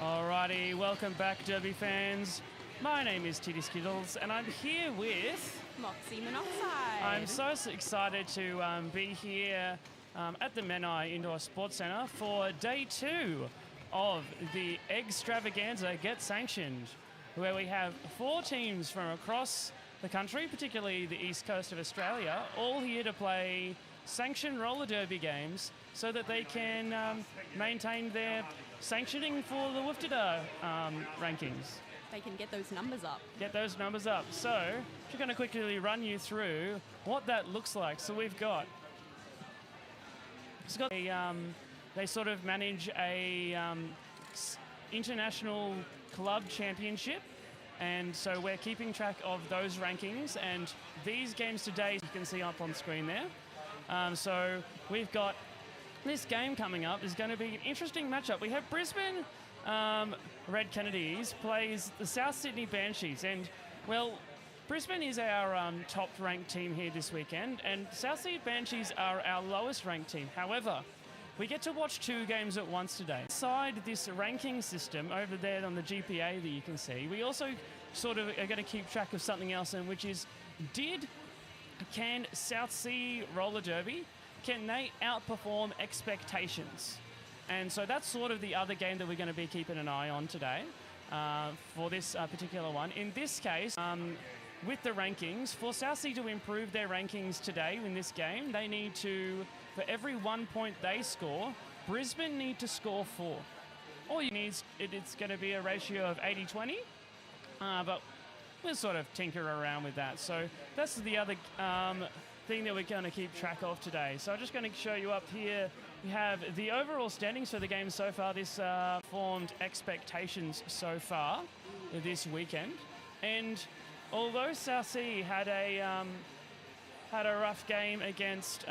Alrighty, welcome back, Derby fans. My name is Titty Skittles, and I'm here with Moxie Monoxide. I'm so excited to be here at the Menai Indoor Sports Center for day 2 of the Eggstravaganza Get Sanctioned, where we have 4 teams from across the country, particularly the east coast of Australia, all here to play sanctioned roller derby games so that they can maintain their sanctioning for the WFDA rankings. They can get those numbers up. Get those numbers up. So, just going to quickly run you through what that looks like. So we've got, they sort of manage a international club championship, and so we're keeping track of those rankings, and these games today you can see up on screen there. So we've got this game coming up is going to be an interesting matchup. We have Brisbane Red Kennedys plays the South Sydney Banshees, and well, Brisbane is our top-ranked team here this weekend, and South Sydney Banshees are our lowest-ranked team. However, we get to watch 2 games at once today. Inside this ranking system over there on the GPA that you can see, we also sort of are going to keep track of something else, and which is, can South Sea Roller Derby, can they outperform expectations? And so that's sort of the other game that we're going to be keeping an eye on today for this particular one. In this case, with the rankings, for South Sea to improve their rankings today in this game, they need to, for every 1 point they score, Brisbane need to score 4. All you need, it's going to be a ratio of 80-20, but we'll sort of tinker around with that. So that's the other thing that we're going to keep track of today. So I'm just going to show you up here. We have the overall standings for the game so far. This formed expectations so far this weekend. And although South Sea had a rough game against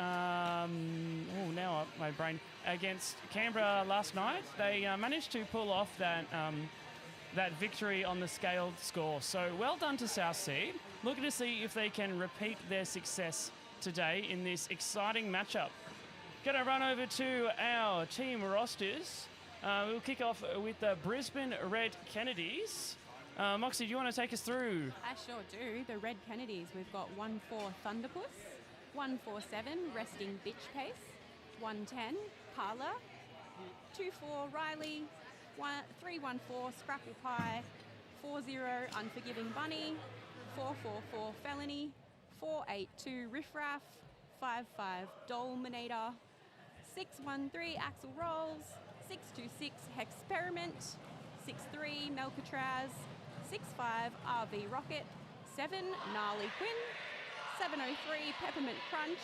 against Canberra last night, they managed to pull off that victory on the scaled score. So well done to South Sea. Looking to see if they can repeat their success today in this exciting matchup. Going to run over to our team rosters. We'll kick off with the Brisbane Red Kennedys. Moxie, do you want to take us through? I sure do. The Red Kennedys, we've got 1-4 Thunderpuss, 1-4-7 Resting Bitch Pace, 1-10 Carla, 2-4 Riley, 3-1-4 Scrapple Pie, 4-0 Unforgiving Bunny, 4-4-4 Felony, 4-8-2 Riffraff, 5-5 Dolminator, 6-1-3 Axel Rolls, 6-2-6 Hexperiment, 6-3 Melcatraz, 6-5 RV Rocket, 7 Gnarly Quinn, 7-0-3 Peppermint Crunch,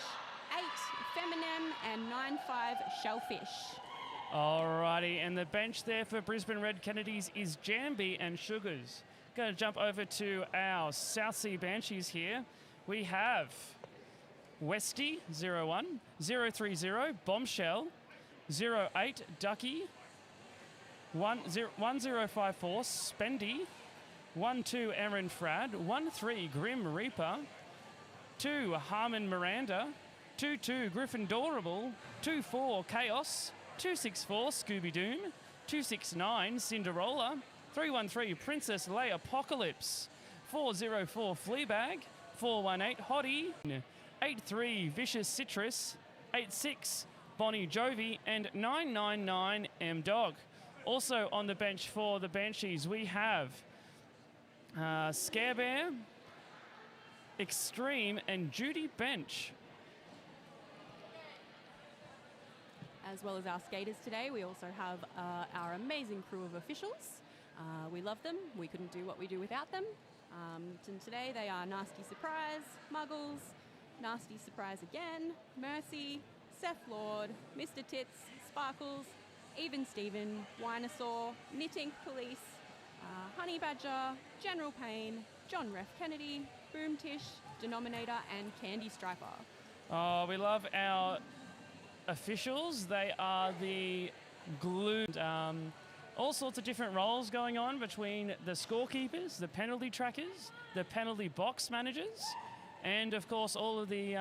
8 Feminem, and 9-5 Shellfish. Alrighty, and the bench there for Brisbane Red Kennedys is Jambi and Sugars. Going to jump over to our South Sea Banshees here. We have Westy, 0-1, 0-3-0, Bombshell, 0-8, Ducky, 1-0-5-4, Spendy, 1-2, Aaron Frad, 1-3, Grim Reaper, 2, Harmon Miranda, 2-2, Gryffindorable, 2-4, Chaos, 2-6-4, Scooby Doom, 2-6-9, Cinderella, 3-1-3, Princess Leia Apocalypse, 4-0-4, Fleabag, 4-1-8, Hottie, 8-3, Vicious Citrus, 8-6, Bonnie Jovi, and 9-9-9, M-Dog. Also on the bench for the Banshees, we have Scare Bear, Extreme, and Judy Bench. As well as our skaters today, we also have our amazing crew of officials. We love them. We couldn't do what we do without them. And today they are Nasty Surprise, Muggles, Nasty Surprise again, Mercy, Seth Lord, Mr. Tits, Sparkles, Even Steven, Winosaur, Knitting Police, Honey Badger, General Payne, John Ref Kennedy, Boom Tish, Denominator, and Candy Striper. Oh, we love our officials. They are the glue. All sorts of different roles going on between the scorekeepers, the penalty trackers, the penalty box managers, and of course all of the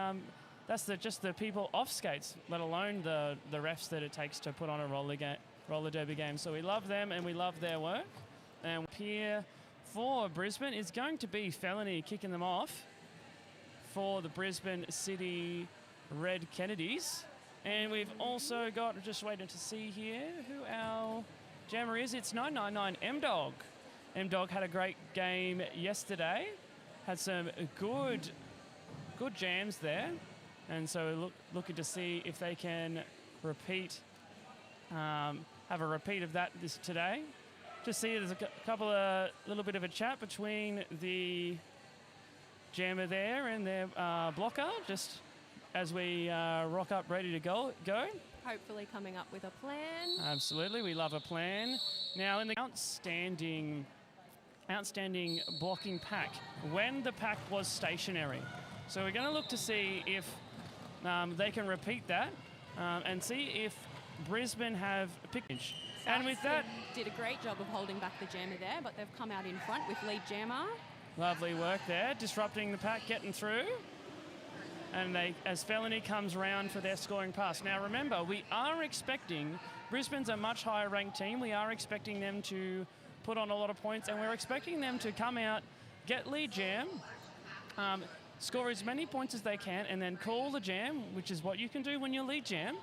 just the people off skates, let alone the refs that it takes to put on a roller derby game. So we love them and we love their work. And here for Brisbane is going to be Felony kicking them off for the Brisbane City Red Kennedys. And we've also got, just waiting to see here who our jammer is. It's 999 M-Dog. M-Dog had a great game yesterday. Had some good jams there. And so looking to see if they can repeat, have a repeat of that today. Just see there's a little bit of a chat between the jammer there and their blocker, just as we rock up ready to go. Hopefully coming up with a plan. Absolutely, we love a plan. Now in the outstanding blocking pack, when the pack was stationary. So we're going to look to see if they can repeat that and see if Brisbane have a pickage. And with that, did a great job of holding back the jammer there, but they've come out in front with lead jammer. Lovely work there, disrupting the pack, getting through. And as Felony comes round for their scoring pass. Now remember, we are expecting, Brisbane's a much higher ranked team. We are expecting them to put on a lot of points, and we're expecting them to come out, get lead jam, score as many points as they can, and then call the jam, which is what you can do when you lead jam.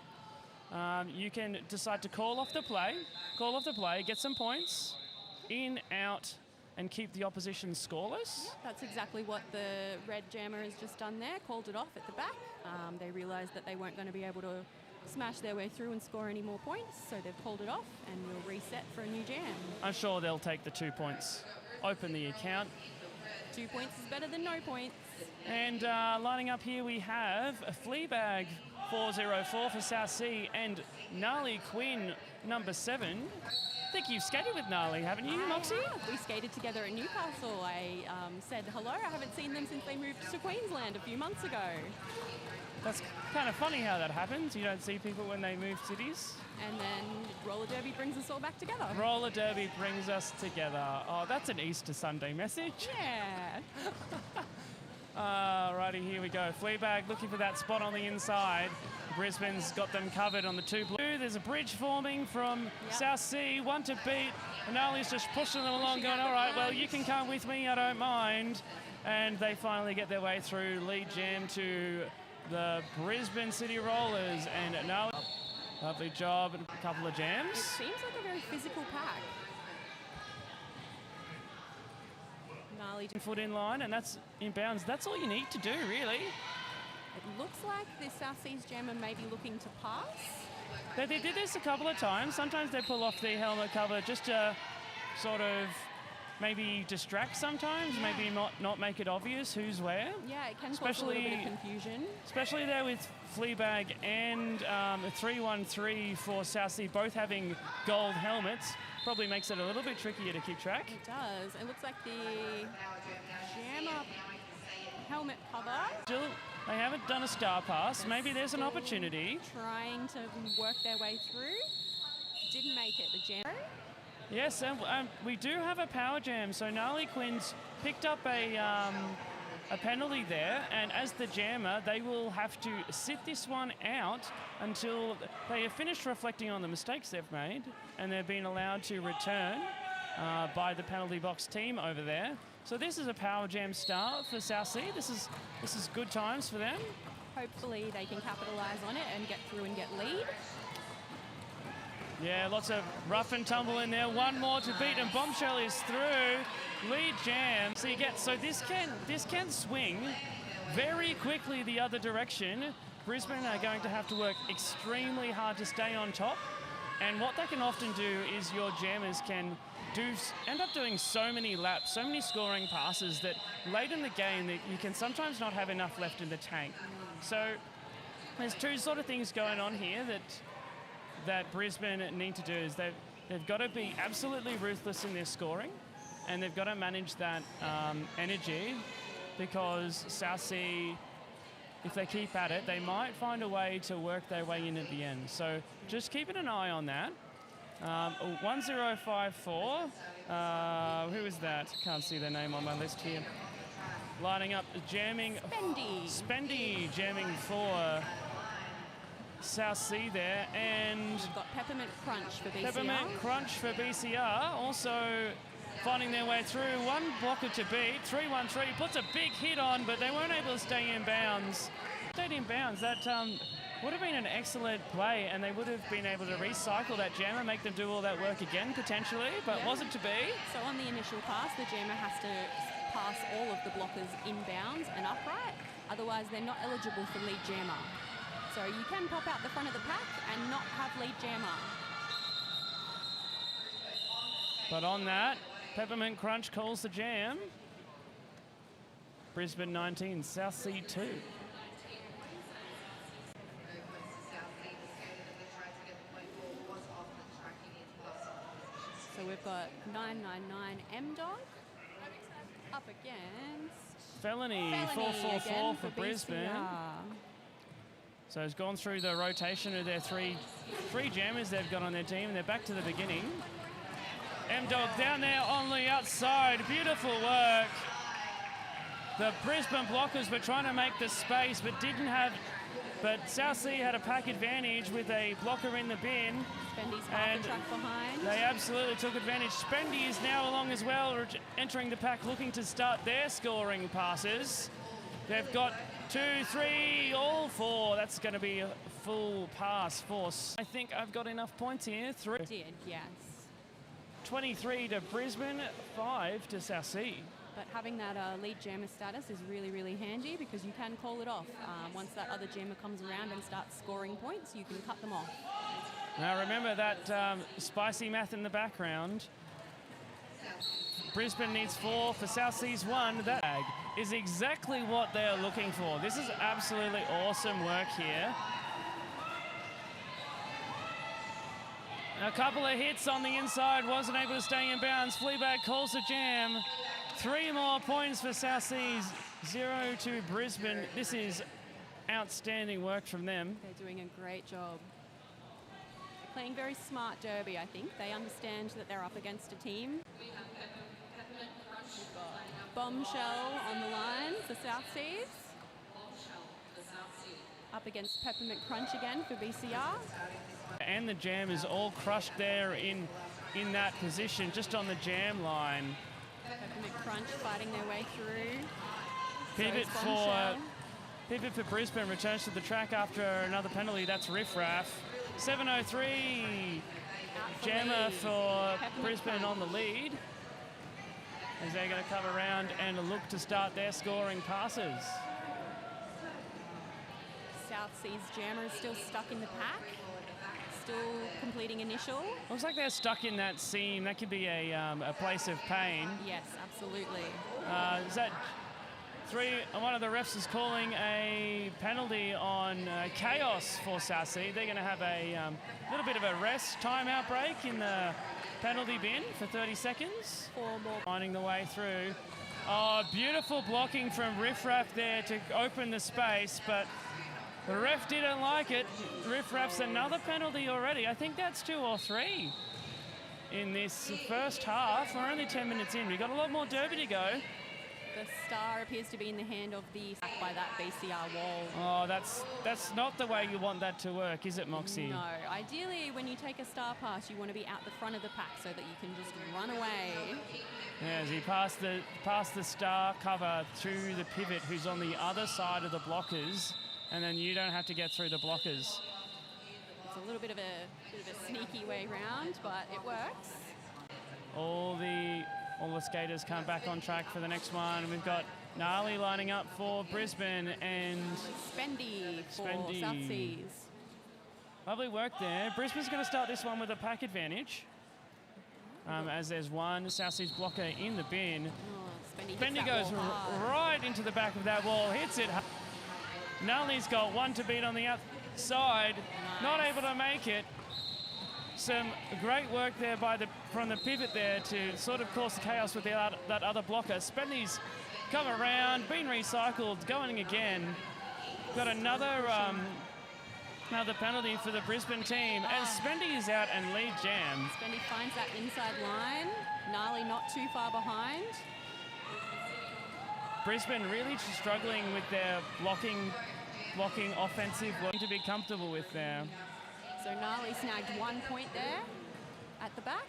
You can decide to call off the play, get some points, in, out, and keep the opposition scoreless. That's exactly what the red jammer has just done there, called it off at the back. They realised that they weren't going to be able to smash their way through and score any more points, so they've called it off and we'll reset for a new jam. I'm sure they'll take the 2 points. Open the account. 2 points is better than no points. And lining up here we have a Fleabag 404 for South Sea and Gnarly Quinn number 7. I think you've skated with Gnarly, haven't you, Moxie? We skated together at Newcastle. I said hello. I haven't seen them since they moved to Queensland a few months ago. That's kind of funny how that happens. You don't see people when they move cities. And then roller derby brings us all back together. Roller derby brings us together. Oh, that's an Easter Sunday message. Yeah. Righty, here we go. Fleabag looking for that spot on the inside. Brisbane's got them covered on the 2 blue. There's a bridge forming from South Sea, 1 to beat. And Nali's just pushing them along, going, all right, well, you can come with me, I don't mind. And they finally get their way through lead jam to the Brisbane City Rollers. And Nali, lovely job, and a couple of jams. It seems like a very physical pack. Gnarly Foot in line, and that's inbounds. That's all you need to do, really. It looks like the South Seas jammer may be looking to pass. They did this a couple of times. Sometimes they pull off the helmet cover just to sort of maybe distract sometimes, maybe not make it obvious who's where. Yeah, it can cause a little bit of confusion. Especially there with Fleabag and 313 for South Sea, both having gold helmets. Probably makes it a little bit trickier to keep track. It does. It looks like the jammer helmet cover. Still, they haven't done a star pass. Maybe there's an opportunity. Trying to work their way through. Didn't make it. The jammer. Yes, and we do have a power jam. So Gnarly Quinn's picked up a penalty there, and as the jammer, they will have to sit this one out until they have finished reflecting on the mistakes they've made, and they're being allowed to return by the penalty box team over there. So this is a power jam start for South Sea. This is good times for them. Hopefully they can capitalise on it and get through and get lead. Yeah, lots of rough and tumble in there. One more to beat, and Bombshell is through. Lead jam. So this can swing very quickly the other direction. Brisbane are going to have to work extremely hard to stay on top. And what they can often do is your jammers can end up doing so many laps, so many scoring passes that late in the game that you can sometimes not have enough left in the tank. So there's two sort of things going on here that Brisbane need to do is they've got to be absolutely ruthless in their scoring, and they've got to manage that energy, because South Sea, if they keep at it, they might find a way to work their way in at the end. So just keeping an eye on that. 1054. Who is that? Can't see their name on my list here. Lining up, jamming. Spendy Jamming for South Sea there, and We've got Peppermint Crunch for BCR. Peppermint Crunch for BCR, also finding their way through. One blocker to beat, 3-1-3, puts a big hit on, but they weren't able to stay in bounds. Stayed in bounds, that would have been an excellent play, and they would have been able to recycle that jammer, make them do all that work again, potentially, but wasn't to be. So on the initial pass, the jammer has to pass all of the blockers in bounds and upright, otherwise they're not eligible for lead jammer. So you can pop out the front of the pack and not have lead jammer. But on that, Peppermint Crunch calls the jam. Brisbane 19, South Sea 2. So we've got 999 M-Dog up against Felony 444 for Brisbane. BCR. So it's gone through the rotation of their three jammers they've got on their team, and they're back to the beginning. M-Dog down there on the outside, beautiful work. The Brisbane blockers were trying to make the space, but South Sea had a pack advantage with a blocker in the bin. Spendy's half the track behind. They absolutely took advantage. Spendy is now along as well, entering the pack, looking to start their scoring passes. They've got 2, 3, all 4. That's going to be a full pass force. I think I've got enough points here. 3. Did, yes. 23 to Brisbane, 5 to South Sea. But having that lead jammer status is really, really handy because you can call it off. Once that other jammer comes around and starts scoring points, you can cut them off. Now remember that spicy math in the background. Brisbane needs 4 for South Sea's 1. That is exactly what they're looking for. This is absolutely awesome work here. A couple of hits on the inside, wasn't able to stay in bounds. Fleabag calls the jam. 3 more points for South Seas, 0 to Brisbane. This is outstanding work from them. They're doing a great job. Playing very smart derby, I think. They understand that they're up against a team. We've got Bombshell on the line for South Seas. Up against Peppermint Crunch again for BCR. And the jam is all crushed there in that position, just on the jam line. Peppermint Crunch fighting their way through. Pivot for Brisbane returns to the track after another penalty. That's riff-raff. 7:03. Jammer for Brisbane on the lead, as they're going to come around and look to start their scoring passes. South Seas jammer is still stuck in the pack. Still completing initial. Looks like they're stuck in that seam. That could be a place of pain. Yes, absolutely. Is that 3? One of the refs is calling a penalty on Chaos for South Sea. They're going to have a little bit of a rest timeout break in the penalty bin for 30 seconds. 4 more. Finding the way through. Oh, beautiful blocking from Riff-Raff there to open the space, but the ref didn't like it. Riff-Raff's another penalty already. I think that's 2 or 3 in this first half. We're only 10 minutes in. We've got a lot more derby to go. The star appears to be in the hand of the by that BCR wall. Oh, that's not the way you want that to work, is it, Moxie? No. Ideally, when you take a star pass, you want to be out the front of the pack so that you can just run away. Yeah, as he passed the star cover through the pivot, who's on the other side of the blockers, and then you don't have to get through the blockers. It's a little bit of a sneaky way round, but it works. All the skaters come back on track for the next one. We've got Gnarly lining up for Brisbane and Spendy for South Seas. Lovely work there. Brisbane's going to start this one with a pack advantage. As there's one South Seas blocker in the bin. Oh, Spendy goes right into the back of that wall, hits it. Gnarly's got 1 to beat on the outside, not able to make it. Some great work there from the pivot there to sort of cause the chaos with that other blocker. Spendy's come around, been recycled, going again. Got another penalty for the Brisbane team as Spendy is out and lead jam. Spendy finds that inside line. Gnarly not too far behind. Brisbane really struggling with their blocking blocking offensive work to be comfortable with there. So Gnarly snagged 1 point there at the back.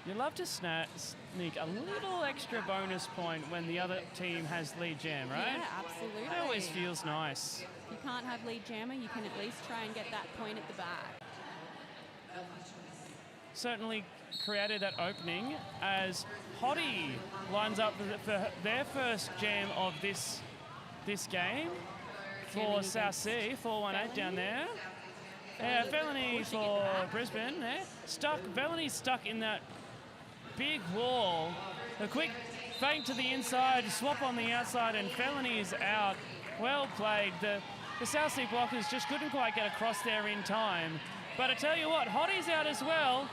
You love to sneak a little extra bonus point when the other team has lead jam, right? Yeah, absolutely. It always feels nice. If you can't have lead jammer, you can at least try and get that point at the back. Certainly created that opening as Hottie lines up for their first jam of this game for South Sea, 418 down there. Yeah, Felony for Brisbane there. Felony's stuck in that big wall. A quick feint to the inside, swap on the outside, and Felony is out. Well played. The South Sea blockers just couldn't quite get across there in time. But I tell you what, Hottie's out as well,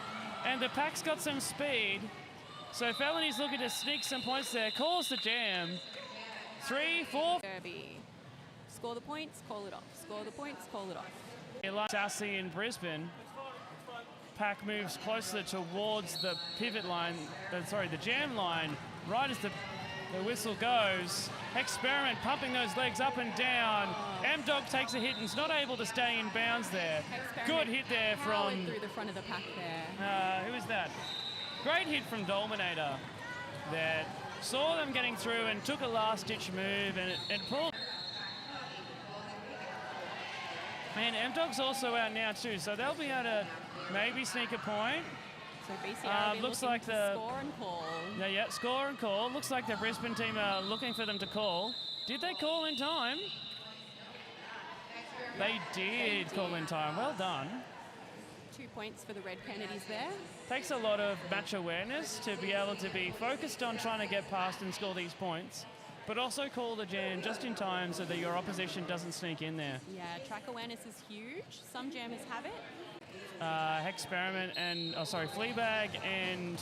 and the pack's got some speed. So Felony's looking to sneak some points there. Calls the jam. 3, 4. Derby. Score the points, call it off. Score the points, call it off. South Sea in Brisbane. Pack moves closer towards the pivot line, the jam line, right as the whistle goes. Experiment pumping those legs up and down. M-Dog takes a hit and is not able to stay in bounds there. Good hit there from... through the front of the pack there. Who is that? Great hit from Dolminator there. Saw them getting through and took a last-ditch move and pulled. And M-Dog's also out now too, so they'll be able to maybe sneak a point. So BCR looks like the score and call. Yeah, score and call. Looks like the Brisbane team are looking for them to call. Did they call in time? They did call in time. Well done. 2 points for the Red Kennedys there. Takes a lot of match awareness to be able to be focused on trying to get past and score these points, but also call the jam just in time so that your opposition doesn't sneak in there. Yeah, track awareness is huge. Some jammers have it. Experiment and, Fleabag and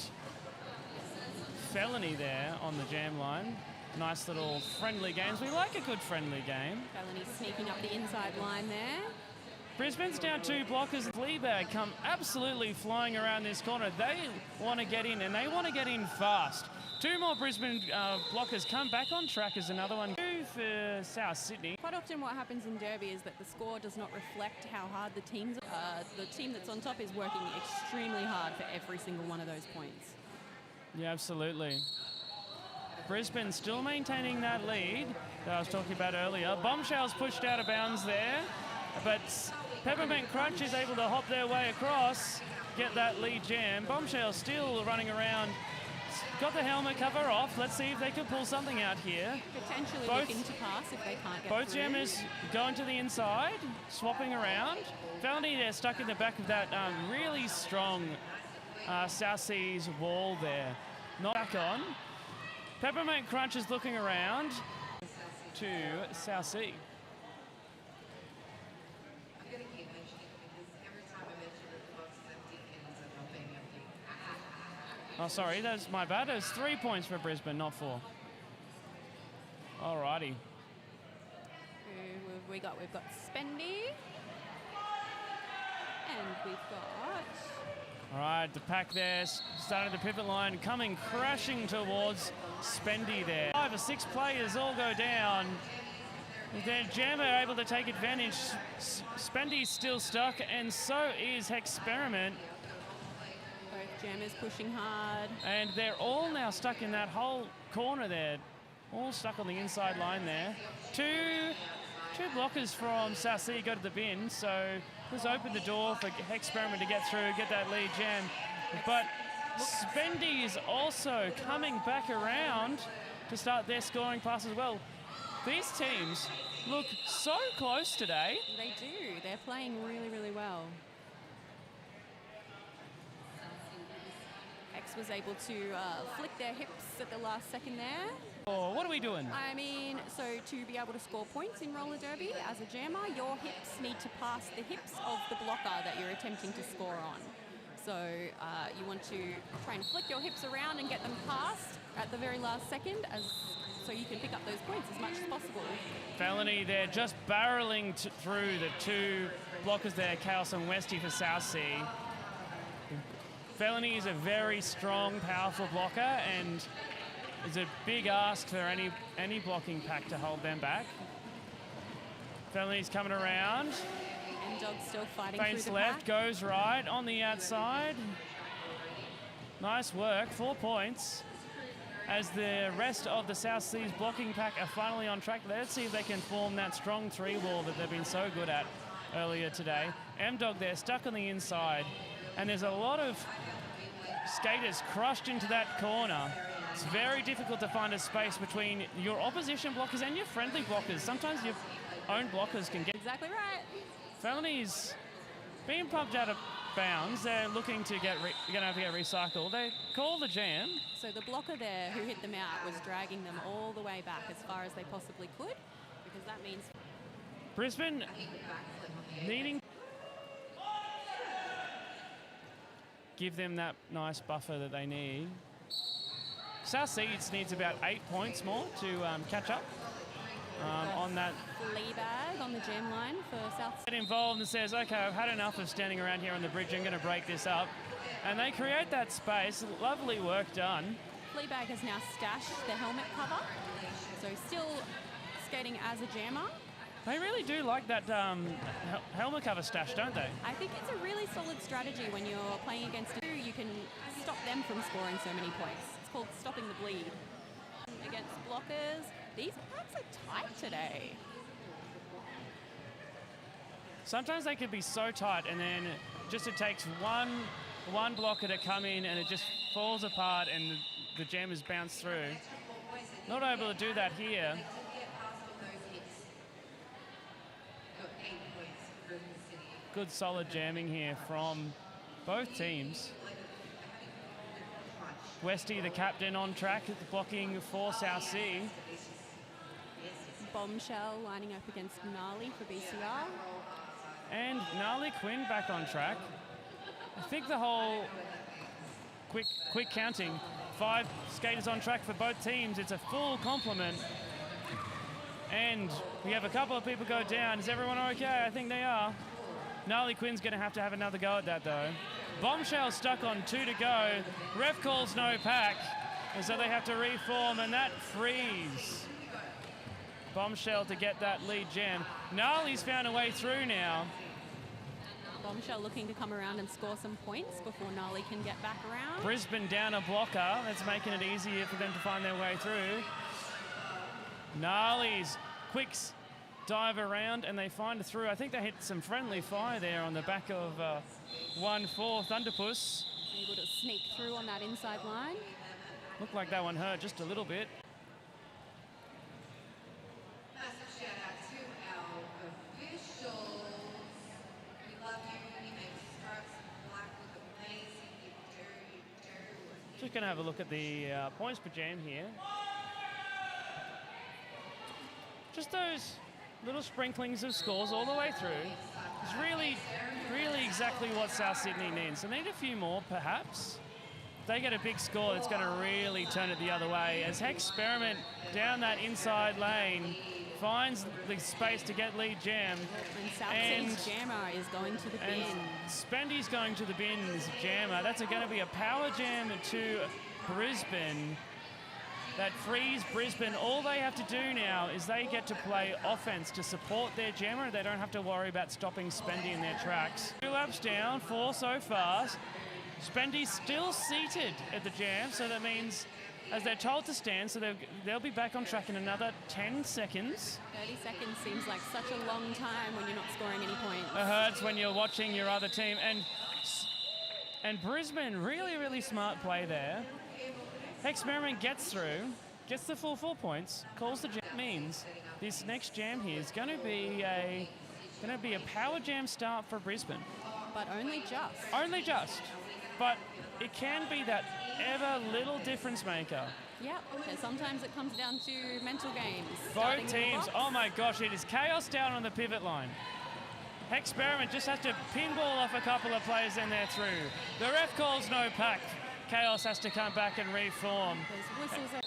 Felony there on the jam line. Nice little friendly games. We like a good friendly game. Felony sneaking up the inside line there. Brisbane's down 2 blockers. Fleabag come absolutely flying around this corner. They want to get in, and they want to get in fast. 2 more Brisbane blockers come back on track as another one. 2 for South Sydney. Quite often what happens in Derby is that the score does not reflect how hard the teams are. The team that's on top is working extremely hard for every single one of those points. Yeah, absolutely. Brisbane still maintaining that lead that I was talking about earlier. Bombshell's pushed out of bounds there, but Peppermint Crunch is able to hop their way across, get that lead jam. Bombshell still running around. Got the helmet cover off. Let's see if they can pull something out here. Potentially looking to pass if they can't get both through. jammers going to the inside, swapping around. Felony there stuck in the back of that really strong South Seas wall there. Not back on. Peppermint Crunch is looking around to South Sea. Oh, sorry, that's my bad. There's 3 points for Brisbane, not 4. Alrighty. Who have we got? We've got Spendy. And we've got... All right, the pack there, starting the pivot line, coming crashing towards Spendy there. 5 or 6 players all go down. Then Jammer able to take advantage. Spendy's still stuck, and so is Experiment. Both jammers pushing hard. And they're all now stuck in that whole corner there. All stuck on the inside line there. Two blockers from South Sea go to the bin, so this opened the door for Experiment to get through, get that lead jam. But Spendy is also coming back around to start their scoring pass as well. These teams look so close today. They do. They're playing really, really well. X was able to flick their hips at the last second there. Oh, what are we doing? I mean, so to be able to score points in roller derby as a jammer, your hips need to pass the hips of the blocker that you're attempting to score on. So you want to try and flick your hips around and get them past at the very last second, so you can pick up those points as much as possible. Felony there, just barreling through the 2 blockers there, Chaos and Westy for South Sea. Felony is a very strong, powerful blocker, and is a big ask for any blocking pack to hold them back. Felony's coming around. M-Dog's still fighting Feints through the left, pack. goes right on the outside. Nice work, 4 points. As the rest of the South Seas blocking pack are finally on track. Let's see if they can form that strong 3-wall that they've been so good at earlier today. M-Dog there, stuck on the inside. And there's a lot of skaters crushed into that corner. It's very difficult to find a space between your opposition blockers and your friendly blockers. Sometimes your own blockers can get... Exactly right. Felony's being pumped out of bounds. They're looking to get gonna have to get recycled. They call the jam. So the blocker there who hit them out was dragging them all the way back as far as they possibly could, because that means Brisbane needing give them that nice buffer that they need. South Seas needs about 8 points more to catch up on that. Fleabag on the jam line for South. Get involved and says, okay, I've had enough of standing around here on the bridge. I'm going to break this up. And they create that space. Lovely work done. Fleabag has now stashed the helmet cover, so still skating as a jammer. They really do like that helmet cover stash, don't they? I think it's a really solid strategy when you're playing against a you can stop them from scoring so many points. It's called stopping the bleed. Against blockers, these packs are tight today. Sometimes they can be so tight, and then just it takes one blocker to come in and it just falls apart and the jammers bounce through. Not able to do that here. Good solid jamming here from both teams. Westy, the captain, on track, blocking for South Sea. Bombshell lining up against Gnarly for BCR. And Gnarly Quinn back on track. I think the whole quick counting, 5 skaters on track for both teams. It's a full complement. And we have a couple of people go down. Is everyone okay? I think they are. Gnarly Quinn's going to have another go at that, though. Bombshell stuck on 2 to go. Ref calls no pack, and so they have to reform, and that frees Bombshell to get that lead jam. Gnarly's found a way through now. Bombshell looking to come around and score some points before Gnarly can get back around. Brisbane down a blocker. That's making it easier for them to find their way through. Gnarly's quick dive around and they find a through. I think they hit some friendly fire there on the back of 1-4 Thunderpuss. Able to sneak through on that inside line. Looked like that one hurt just a little bit. Just going to have a look at the points per jam here. Just those little sprinklings of scores all the way through. It's really exactly what South Sydney needs. They need a few more, perhaps. If they get a big score, it's going to really turn it the other way. As Experiment down that inside lane finds the space to get lead jam. And South Sea's jammer is going to the bin. Spendy's going to the bin as a jammer. That's going to be a power jam to Brisbane. That frees Brisbane. All they have to do now is they get to play offense to support their jammer. They don't have to worry about stopping Spendy in their tracks. 2 laps down, 4 so far. Spendy's still seated at the jam, so that means as they're told to stand, so they'll be back on track in another 10 seconds. 30 seconds seems like such a long time when you're not scoring any points. It hurts when you're watching your other team. And Brisbane, really smart play there. Experiment gets through, gets the full 4 points, calls the jam. Means this next jam here is going to be a power jam start for Brisbane. But only just. Only just. But it can be that ever little difference maker. Yep, and sometimes it comes down to mental games. Both teams, oh my gosh, it is chaos down on the pivot line. Experiment just has to pinball off a couple of players and they're through. The ref calls no pack. Chaos has to come back and reform. Those whistles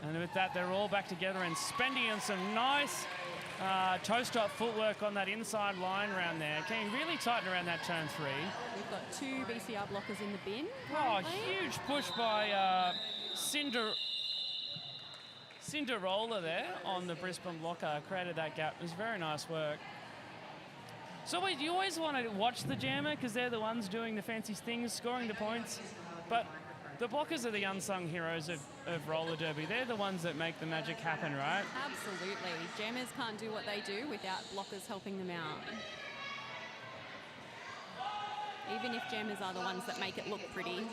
And with that, they're all back together and Spendy on some nice toe-stop footwork on that inside line around there. Getting really tighten around that turn 3. We've got 2 BCR blockers in the bin. Oh, huge push by Cinderella there on the Brisbane blocker, created that gap. It was very nice work. So you always want to watch the jammer because they're the ones doing the fancy things, scoring the points. But the blockers are the unsung heroes of roller derby. They're the ones that make the magic happen, right? Absolutely. Jammers can't do what they do without blockers helping them out. Even if jammers are the ones that make it look pretty.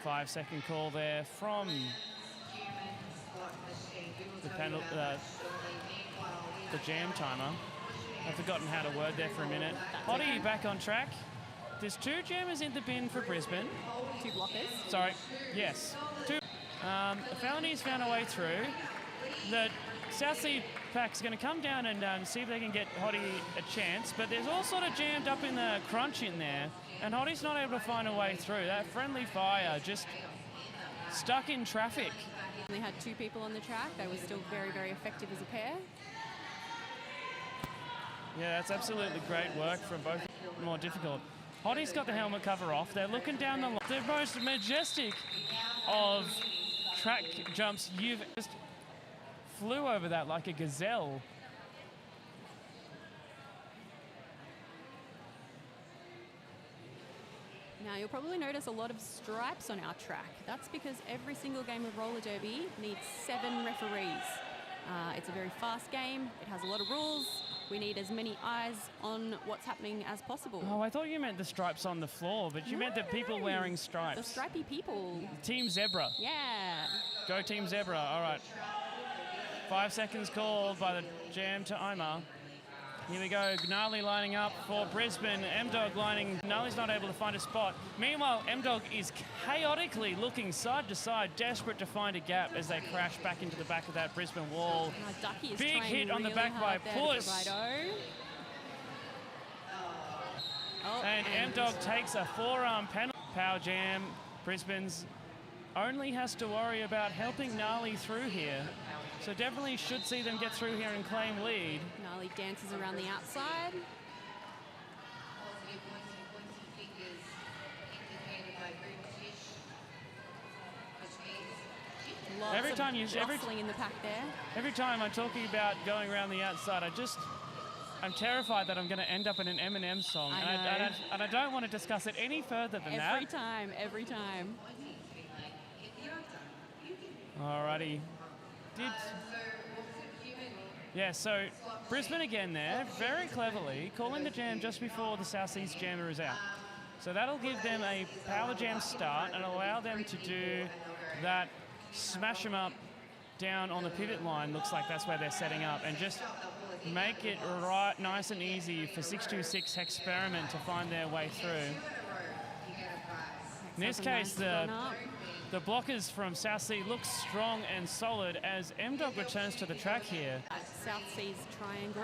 5-second call there from the jam timer. I've forgotten how to word there for a minute. Hottie back on track. There's 2 jammers in the bin for Brisbane. 2 blockers. Sorry, yes. 2. Felony's found a way through. The South Sea pack's going to come down and see if they can get Hottie a chance, but there's all sort of jammed up in the crunch in there, and Hottie's not able to find a way through. That friendly fire just stuck in traffic. They had 2 people on the track. They were still very, very effective as a pair. Yeah, that's absolutely great work from both. More difficult. Hottie's got the helmet cover off. They're looking down the line. The most majestic of track jumps. You've just flew over that like a gazelle. Now, you'll probably notice a lot of stripes on our track. That's because every single game of roller derby needs 7 referees. It's a very fast game. It has a lot of rules. We need as many eyes on what's happening as possible. Oh, I thought you meant the stripes on the floor, but you meant the people wearing stripes. The stripy people. Team Zebra. Yeah. Go Team Zebra. All right. 5 seconds called by the jam to Omar. Here we go. Gnarly lining up for Brisbane. M-Dog lining. Gnarly's not able to find a spot. Meanwhile, M-Dog is chaotically looking side to side, desperate to find a gap as they crash back into the back of that Brisbane wall. Ducky is Big hit on the back by Puss. And M-Dog takes a forearm penalty. Power jam. Brisbane's only has to worry about helping Gnarly through here. So definitely should see them get through here and claim lead. Gnarly dances around the outside. Every time you jostling in the pack there. Every time I'm talking about going around the outside, I'm terrified that I'm going to end up in an Eminem song, and I don't want to discuss it any further than that. Every time. Alrighty. Yeah, so Brisbane again there, very cleverly, calling the jam just before the South East jammer is out. So that'll give them a power jam start and allow them to do that smash them up down on the pivot line. Looks like that's where they're setting up, and just make it right nice and easy for 626 Experiment to find their way through. In this case, the blockers from South Sea look strong and solid as M-Dog returns to the track here. South Sea's triangle.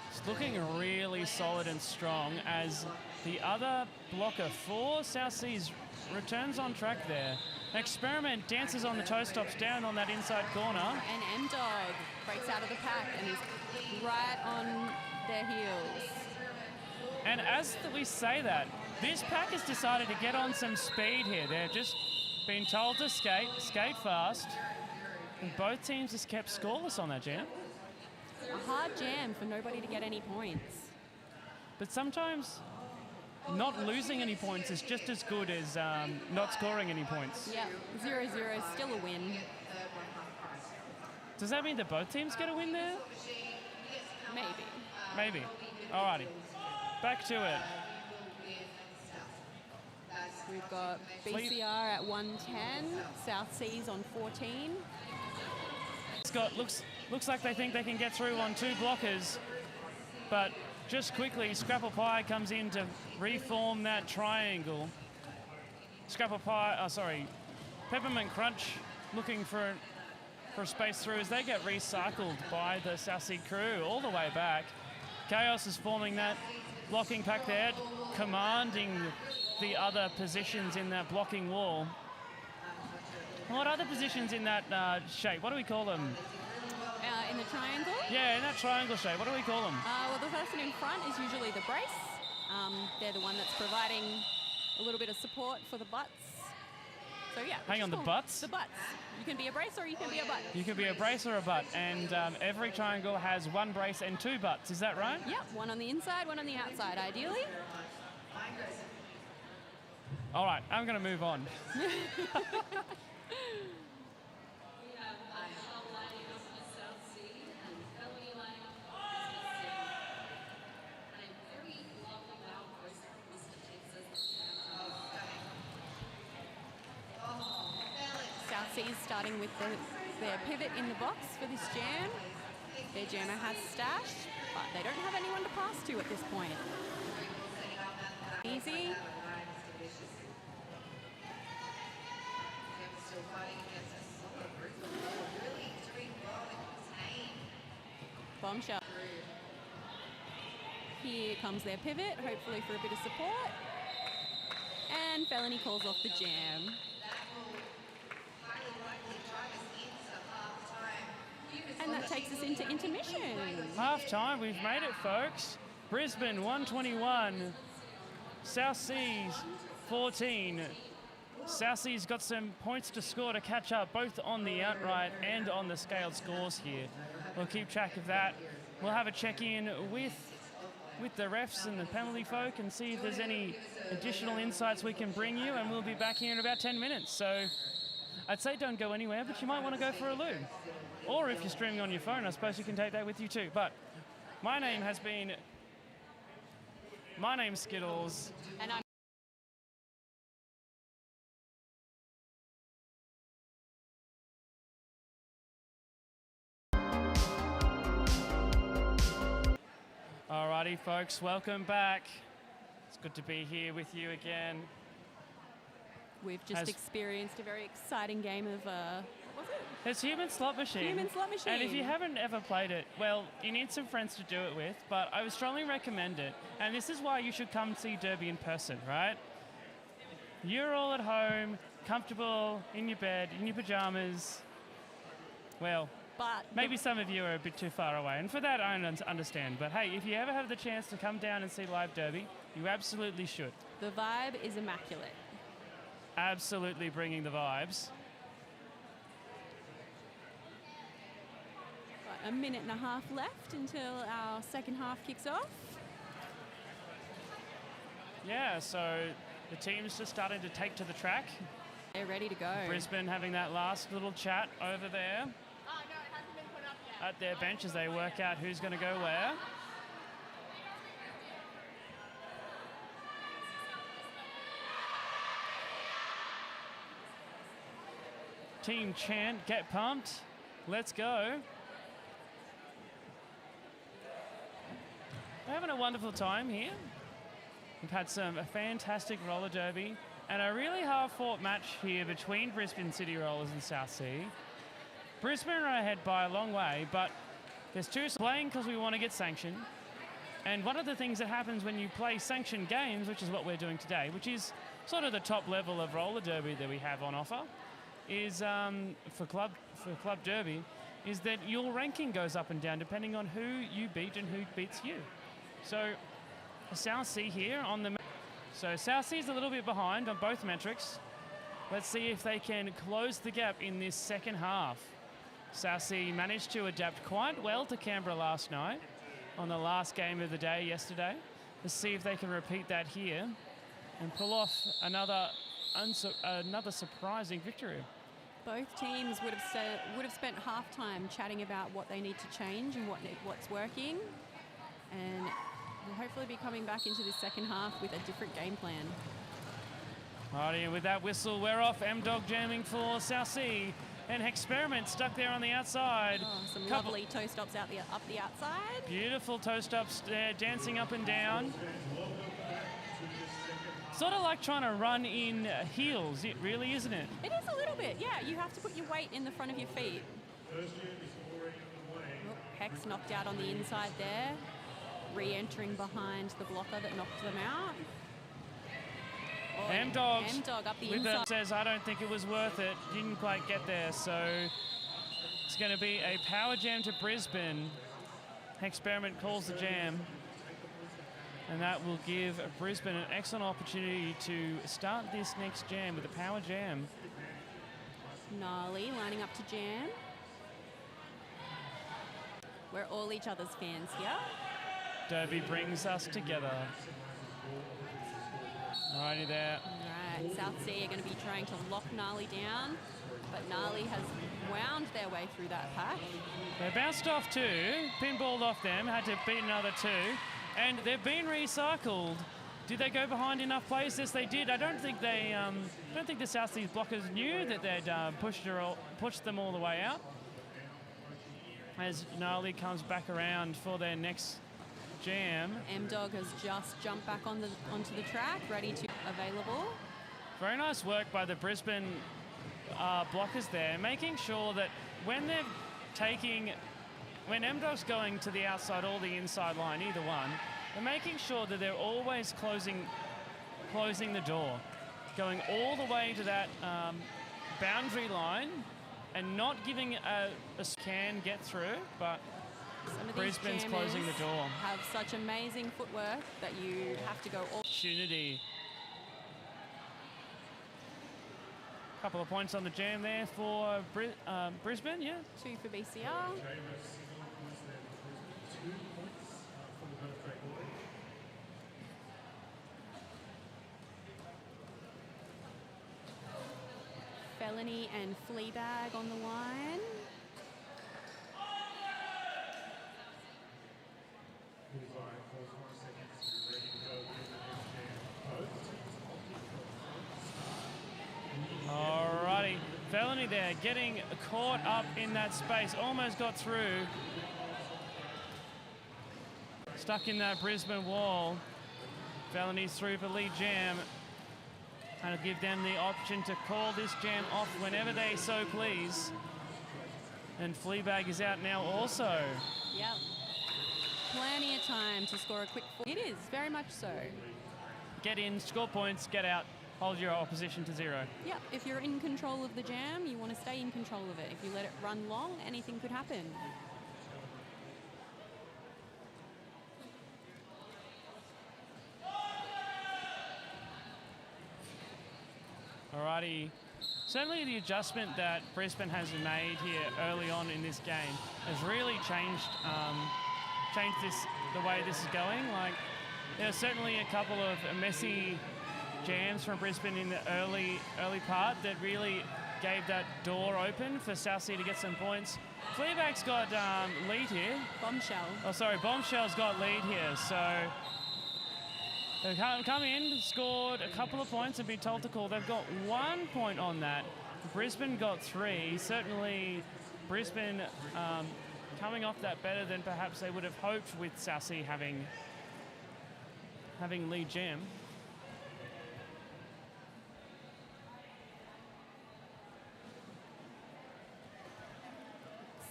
It's looking really solid and strong as the other blocker for South Seas returns on track there. Experiment dances on the toe stops down on that inside corner. And M-Dog breaks out of the pack and is right on their heels. And as we say that, this pack has decided to get on some speed here. They're just been told to skate fast, and both teams just kept scoreless on that jam. A hard jam for nobody to get any points. But sometimes not losing any points is just as good as not scoring any points. Yeah, 0-0 is still a win. Does that mean that both teams get a win there? Maybe. Alrighty, back to it. We've got BCR at 110, South Seas on 14. Scott, looks like they think they can get through on 2 blockers, but just quickly, Scrapple Pie comes in to reform that triangle. Peppermint Crunch looking for a space through as they get recycled by the South Sea crew all the way back. Chaos is forming that blocking pack there, commanding the other positions in that blocking wall. What other positions in that shape? What do we call them? In the triangle? Yeah, in that triangle shape. What do we call them? Well, the person in front is usually the brace. They're the one that's providing a little bit of support for the butts. So yeah. Hang on, the cool. butts? The butts. You can be a brace or you can be a butt. You can be a brace or a butt, and every triangle has one brace and two butts. Is that right? Yep, one on the inside, one on the outside, ideally. All right, I'm going to move on. South Seas starting with their pivot in the box for this jam. Their jammer has stash, but they don't have anyone to pass to at this point. Easy. Bombshell. Here comes their pivot, hopefully for a bit of support. And Felony calls off the jam. And that takes us into intermission. Half time, we've made it, folks. Brisbane 121, South Seas 14. South Seas got some points to score to catch up, both on the outright and on the scaled scores here. We'll keep track of that. We'll have a check-in with the refs and the penalty folk and see if there's any additional insights we can bring you, and we'll be back here in about 10 minutes. So I'd say don't go anywhere, but you might want to go for a loo. Or if you're streaming on your phone, I suppose you can take that with you too. But my name's Skittles. And I'm Alrighty, folks, welcome back. It's good to be here with you again. We've just experienced a very exciting game of, what was it? It's Human Slot Machine. Human Slot Machine. And if you haven't ever played it, well, you need some friends to do it with, but I would strongly recommend it. And this is why you should come see Derby in person, right? You're all at home, comfortable, in your bed, in your pajamas. Well, but maybe some of you are a bit too far away, and for that I understand. But hey, if you ever have the chance to come down and see live Derby, you absolutely should. The vibe is immaculate. Absolutely bringing the vibes. Got a minute and a half left until our second half kicks off. Yeah, so the team's just starting to take to the track. They're ready to go. Brisbane having that last little chat over there at their bench as they work out who's going to go where. Team chant, get pumped. Let's go. We're having a wonderful time here. We've had a fantastic roller derby and a really hard-fought match here between Brisbane City Rollers and South Sea. Brisbane are ahead by a long way, but there's two playing because we want to get sanctioned. And one of the things that happens when you play sanctioned games, which is what we're doing today, which is sort of the top level of roller derby that we have on offer, is for club derby, is that your ranking goes up and down depending on who you beat and who beats you. So South Sea here on the... So South Sea's a little bit behind on both metrics. Let's see if they can close the gap in this second half. South Sea managed to adapt quite well to Canberra last night on the last game of the day yesterday. Let's see if they can repeat that here and pull off another surprising victory. Both teams would have spent half time chatting about what they need to change and what's working, and we'll hopefully be coming back into the second half with a different game plan. Alrighty, and with that whistle, we're off. M-Dog jamming for South Sea, and Experiment stuck there on the outside. Oh, some lovely toe stops up the outside. Beautiful toe stops there, dancing up and down. Sort of like trying to run in heels, it really, isn't it? It is a little bit, yeah. You have to put your weight in the front of your feet. Oh, Hex knocked out on the inside there. Re-entering behind the blocker that knocked them out. Oh, M-Dog up the inside. Says, I don't think it was worth it. Didn't quite get there, so it's going to be a power jam to Brisbane. Experiment calls the jam. And that will give Brisbane an excellent opportunity to start this next jam with a power jam. Gnarly lining up to jam. We're all each other's fans here. Derby brings us together. Alrighty there. Right, South Sea are going to be trying to lock Gnarly down, but Gnarly has wound their way through that pack. They bounced off two, pinballed off them, had to beat another two, and they've been recycled. Did they go behind enough plays? Yes, they did. I don't think they, don't think the South Seas blockers knew that they'd pushed them all the way out. As Gnarly comes back around for their next jam. M-Dog has just jumped back onto the track, ready to available. Very nice work by the Brisbane blockers there, making sure that when they're when M-Dog's going to the outside or the inside line, either one, they're making sure that they're always closing the door, going all the way to that boundary line and not giving a can get through, but some of Brisbane's these closing the door. Have such amazing footwork that you have to go all. Opportunity. Couple of points on the jam there for Brisbane, yeah. 2 for BCR. Felony and Fleabag on the line. Alrighty, Felony there, getting caught up in that space, almost got through. Stuck in that Brisbane wall. Felony's through for lead jam. And it'll give them the option to call this jam off whenever they so please. And Fleabag is out now also. Yep. Plenty of time to score a quick four. It is, very much so. Get in, score points, get out, hold your opposition to 0. Yep, if you're in control of the jam, you want to stay in control of it. If you let it run long, anything could happen. Alrighty. Certainly the adjustment that Brisbane has made here early on in this game has really changed the way this is going. Like, there are certainly a couple of messy jams from Brisbane in the early part that really gave that door open for South Sea to get some points. Fleabag's got lead here. Bombshell. Oh, sorry, Bombshell's got lead here, so they've come in, scored a couple of points and been told to call. They've got 1 point on that. Brisbane got 3. Certainly Brisbane coming off that better than perhaps they would have hoped with South Sea having lead jam.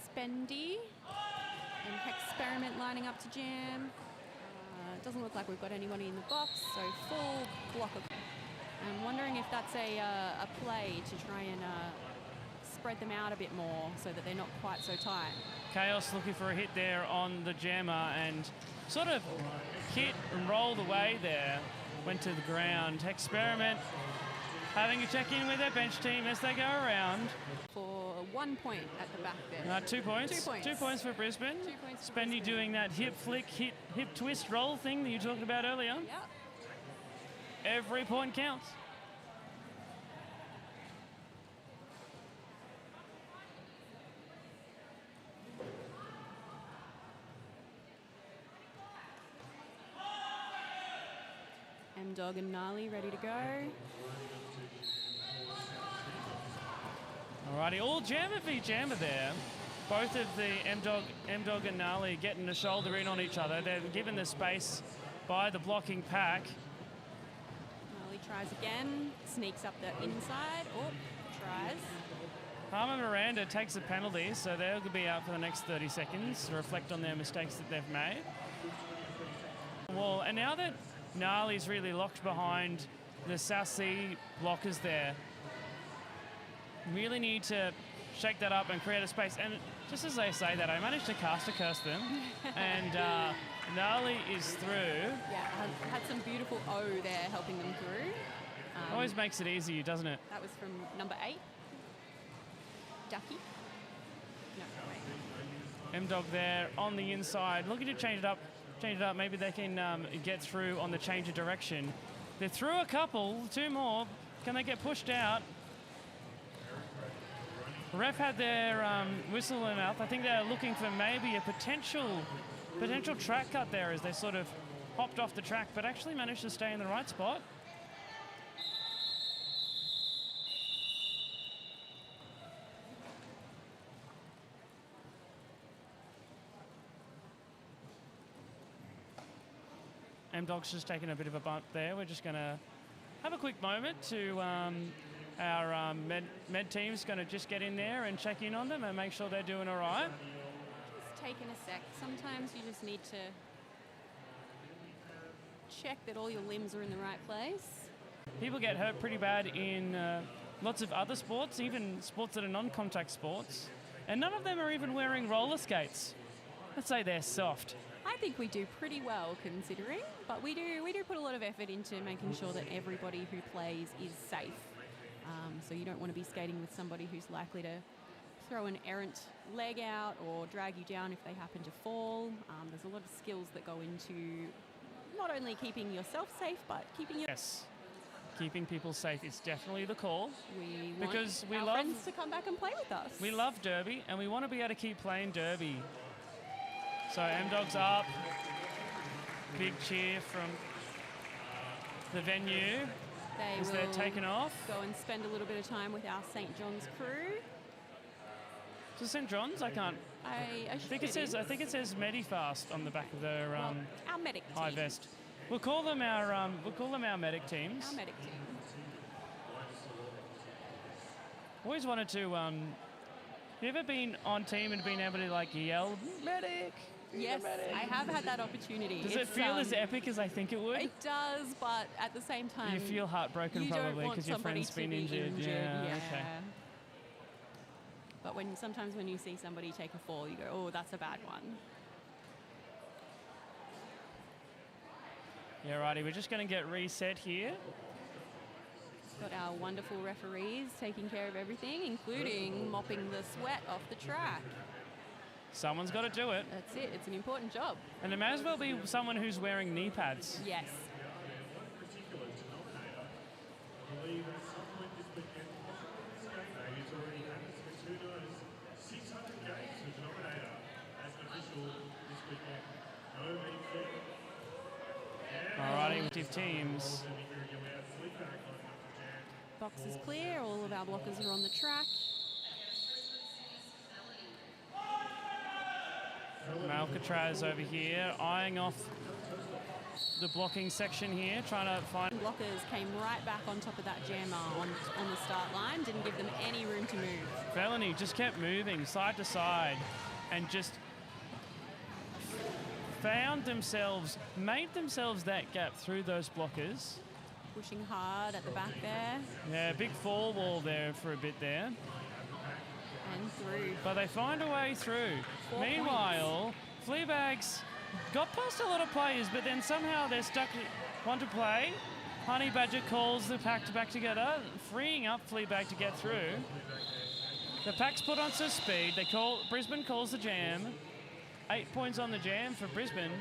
Spendy and Experiment lining up to jam. Doesn't look like we've got anybody in the box, so full block of. I'm wondering if that's a play to try and spread them out a bit more so that they're not quite so tight. Chaos looking for a hit there on the jammer and sort of hit and rolled away there. Went to the ground. Experiment having a check-in with their bench team as they go around. For 1 point at the back there. 2 points. 2 points. 2 points for Brisbane. 2 points for Spendy Brisbane. doing that hip flick, hip twist roll thing that you talked about earlier. Yep. Every point counts. M-Dog and Gnarly ready to go. Alrighty, all jammer v jammer there. Both of the M-Dog and Gnarly getting a shoulder in on each other. They're given the space by the blocking pack. Gnarly tries again, sneaks up the inside. Oh, tries. Palmer Miranda takes a penalty, so they'll be out for the next 30 seconds to reflect on their mistakes that they've made. Well, and now that Gnarly's really locked behind the South Sea blockers there, really need to shake that up and create a space. And just as they say that, I managed to cast a curse them, and Gnarly is through. Yeah, had some beautiful O there helping them through. Always makes it easy, doesn't it? That was from number 8. ducky. No, wait. M-Dog there on the inside, looking to change it up. Maybe they can get through on the change of direction. They're through a couple, 2 more. Can they get pushed out? Ref had their whistle in their mouth. I think they're looking for maybe a potential track cut there as they sort of hopped off the track, but actually managed to stay in the right spot. M-Dog's just taking a bit of a bump there. We're just going to have a quick moment to our med team's going to just get in there and check in on them and make sure they're doing all right. Just taking a sec. Sometimes you just need to check that all your limbs are in the right place. People get hurt pretty bad in lots of other sports, even sports that are non-contact sports, and none of them are even wearing roller skates. Let's say they're soft. I think we do pretty well considering, but we do put a lot of effort into making sure that everybody who plays is safe. So you don't want to be skating with somebody who's likely to throw an errant leg out or drag you down if they happen to fall. There's a lot of skills that go into not only keeping yourself safe, but keeping your... Yes, keeping people safe is definitely the call. We because want our friends to come back and play with us. We love Derby, and we want to be able to keep playing Derby. So M-Dog's up. Big cheer from the venue as they're taken off. Go and spend a little bit of time with our St. John's crew. Is it St. John's? I can't. I think it says Medifast on the back of their our medic high team. vest. We'll call them our medic teams. Our medic team. Always wanted to. Have you ever been on team and been able to like yell medic? Yes, I have had that opportunity. Does it feel as epic as I think it would? It does, but at the same time... You feel heartbroken probably because your friend's been injured. Yeah, okay. But sometimes when you see somebody take a fall, you go, oh, that's a bad one. Yeah, righty. We're just going to get reset here. Got our wonderful referees taking care of everything, including mopping the sweat off the track. Someone's got to do it. That's it. It's an important job. And it may as well be someone who's wearing knee pads. Yes. Alrighty, teams. Box is clear. All of our blockers are on the track. Alcatraz over here, eyeing off the blocking section here, trying to find... Blockers came right back on top of that jammer on the start line, didn't give them any room to move. Felony just kept moving side to side and just made themselves that gap through those blockers. Pushing hard at the back there. Yeah, big fall wall there for a bit there. And through. But they find a way through. Meanwhile, Fleabags got past a lot of players, but then somehow they're stuck, want to play. Honey Badger calls the pack back together, freeing up Fleabag to get through. The pack's put on some speed. Brisbane calls the jam. 8 points on the jam for Brisbane.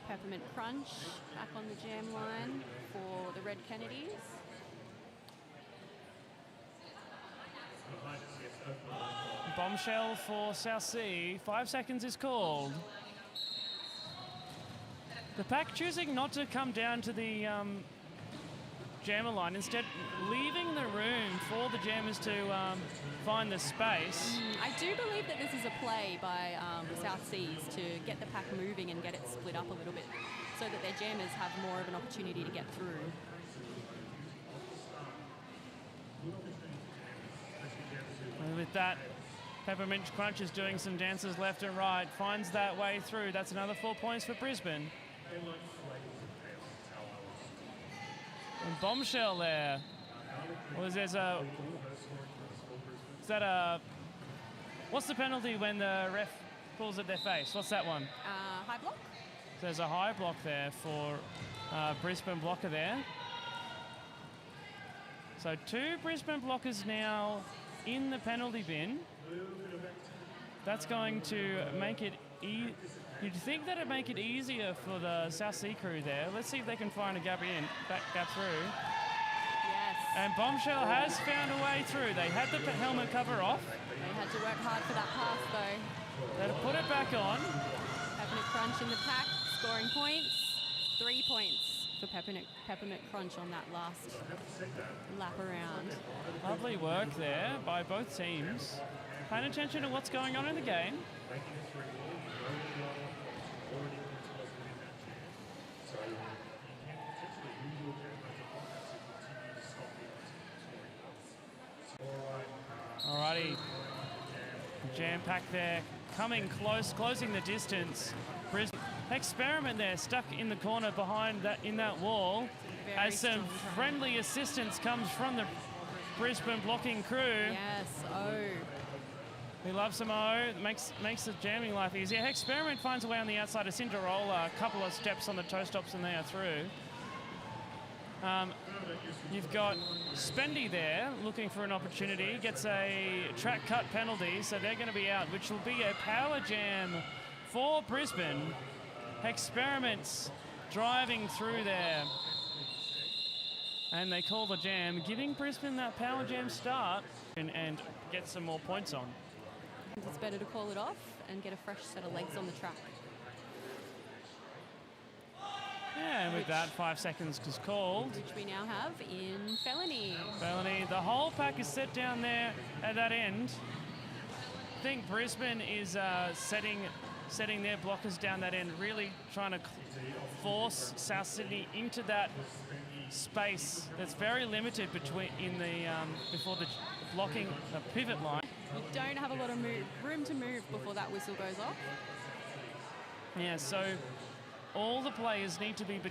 Peppermint Crunch back on the jam line for the Red Kennedys. Bombshell for South Sea. 5 seconds is called. The pack choosing not to come down to the jammer line, instead leaving the room for the jammers to find the space. I do believe that this is a play by South Seas to get the pack moving and get it split up a little bit so that their jammers have more of an opportunity to get through. And with that, Peppermint Crunch is doing some dances left and right, finds that way through. That's another 4 points for Brisbane. And Bombshell there. What's the penalty when the ref pulls at their face. What's that one? High block. So there's a high block there for Brisbane blocker there. So 2 Brisbane blockers now in the penalty bin. That's going to make it you'd think that it'd make it easier for the South Sea crew there. Let's see if they can find a gap through. Yes. And Bombshell has found a way through. They had the helmet cover off. They had to work hard for that pass, though. They'll put it back on. Peppermint Crunch in the pack, scoring points. 3 points for Peppermint Crunch on that last lap around. Lovely work there by both teams. Paying attention to what's going on in the game. Alrighty, jam-packed there, coming close, closing the distance. Brisbane Experiment there, stuck in the corner behind that in that wall. Very as some friendly assistance comes from the Brisbane blocking crew. Yes, We love some O. Makes the jamming life easier. Experiment finds a way on the outside of Cinderella. A couple of steps on the toe stops and they are through. You've got Spendy there looking for an opportunity. Gets a track cut penalty, so they're going to be out, which will be a power jam for Brisbane. Experiments driving through there. And they call the jam, giving Brisbane that power jam start and get some more points on. It's better to call it off and get a fresh set of legs on the track. Yeah, and with that, 5 seconds is called. Which we now have in Felony. Felony. The whole pack is set down there at that end. I think Brisbane is setting their blockers down that end, really trying to force South Sydney into that space that's very limited before the blocking the pivot line. You don't have a lot of room to move before that whistle goes off. Yeah, so all the players need to be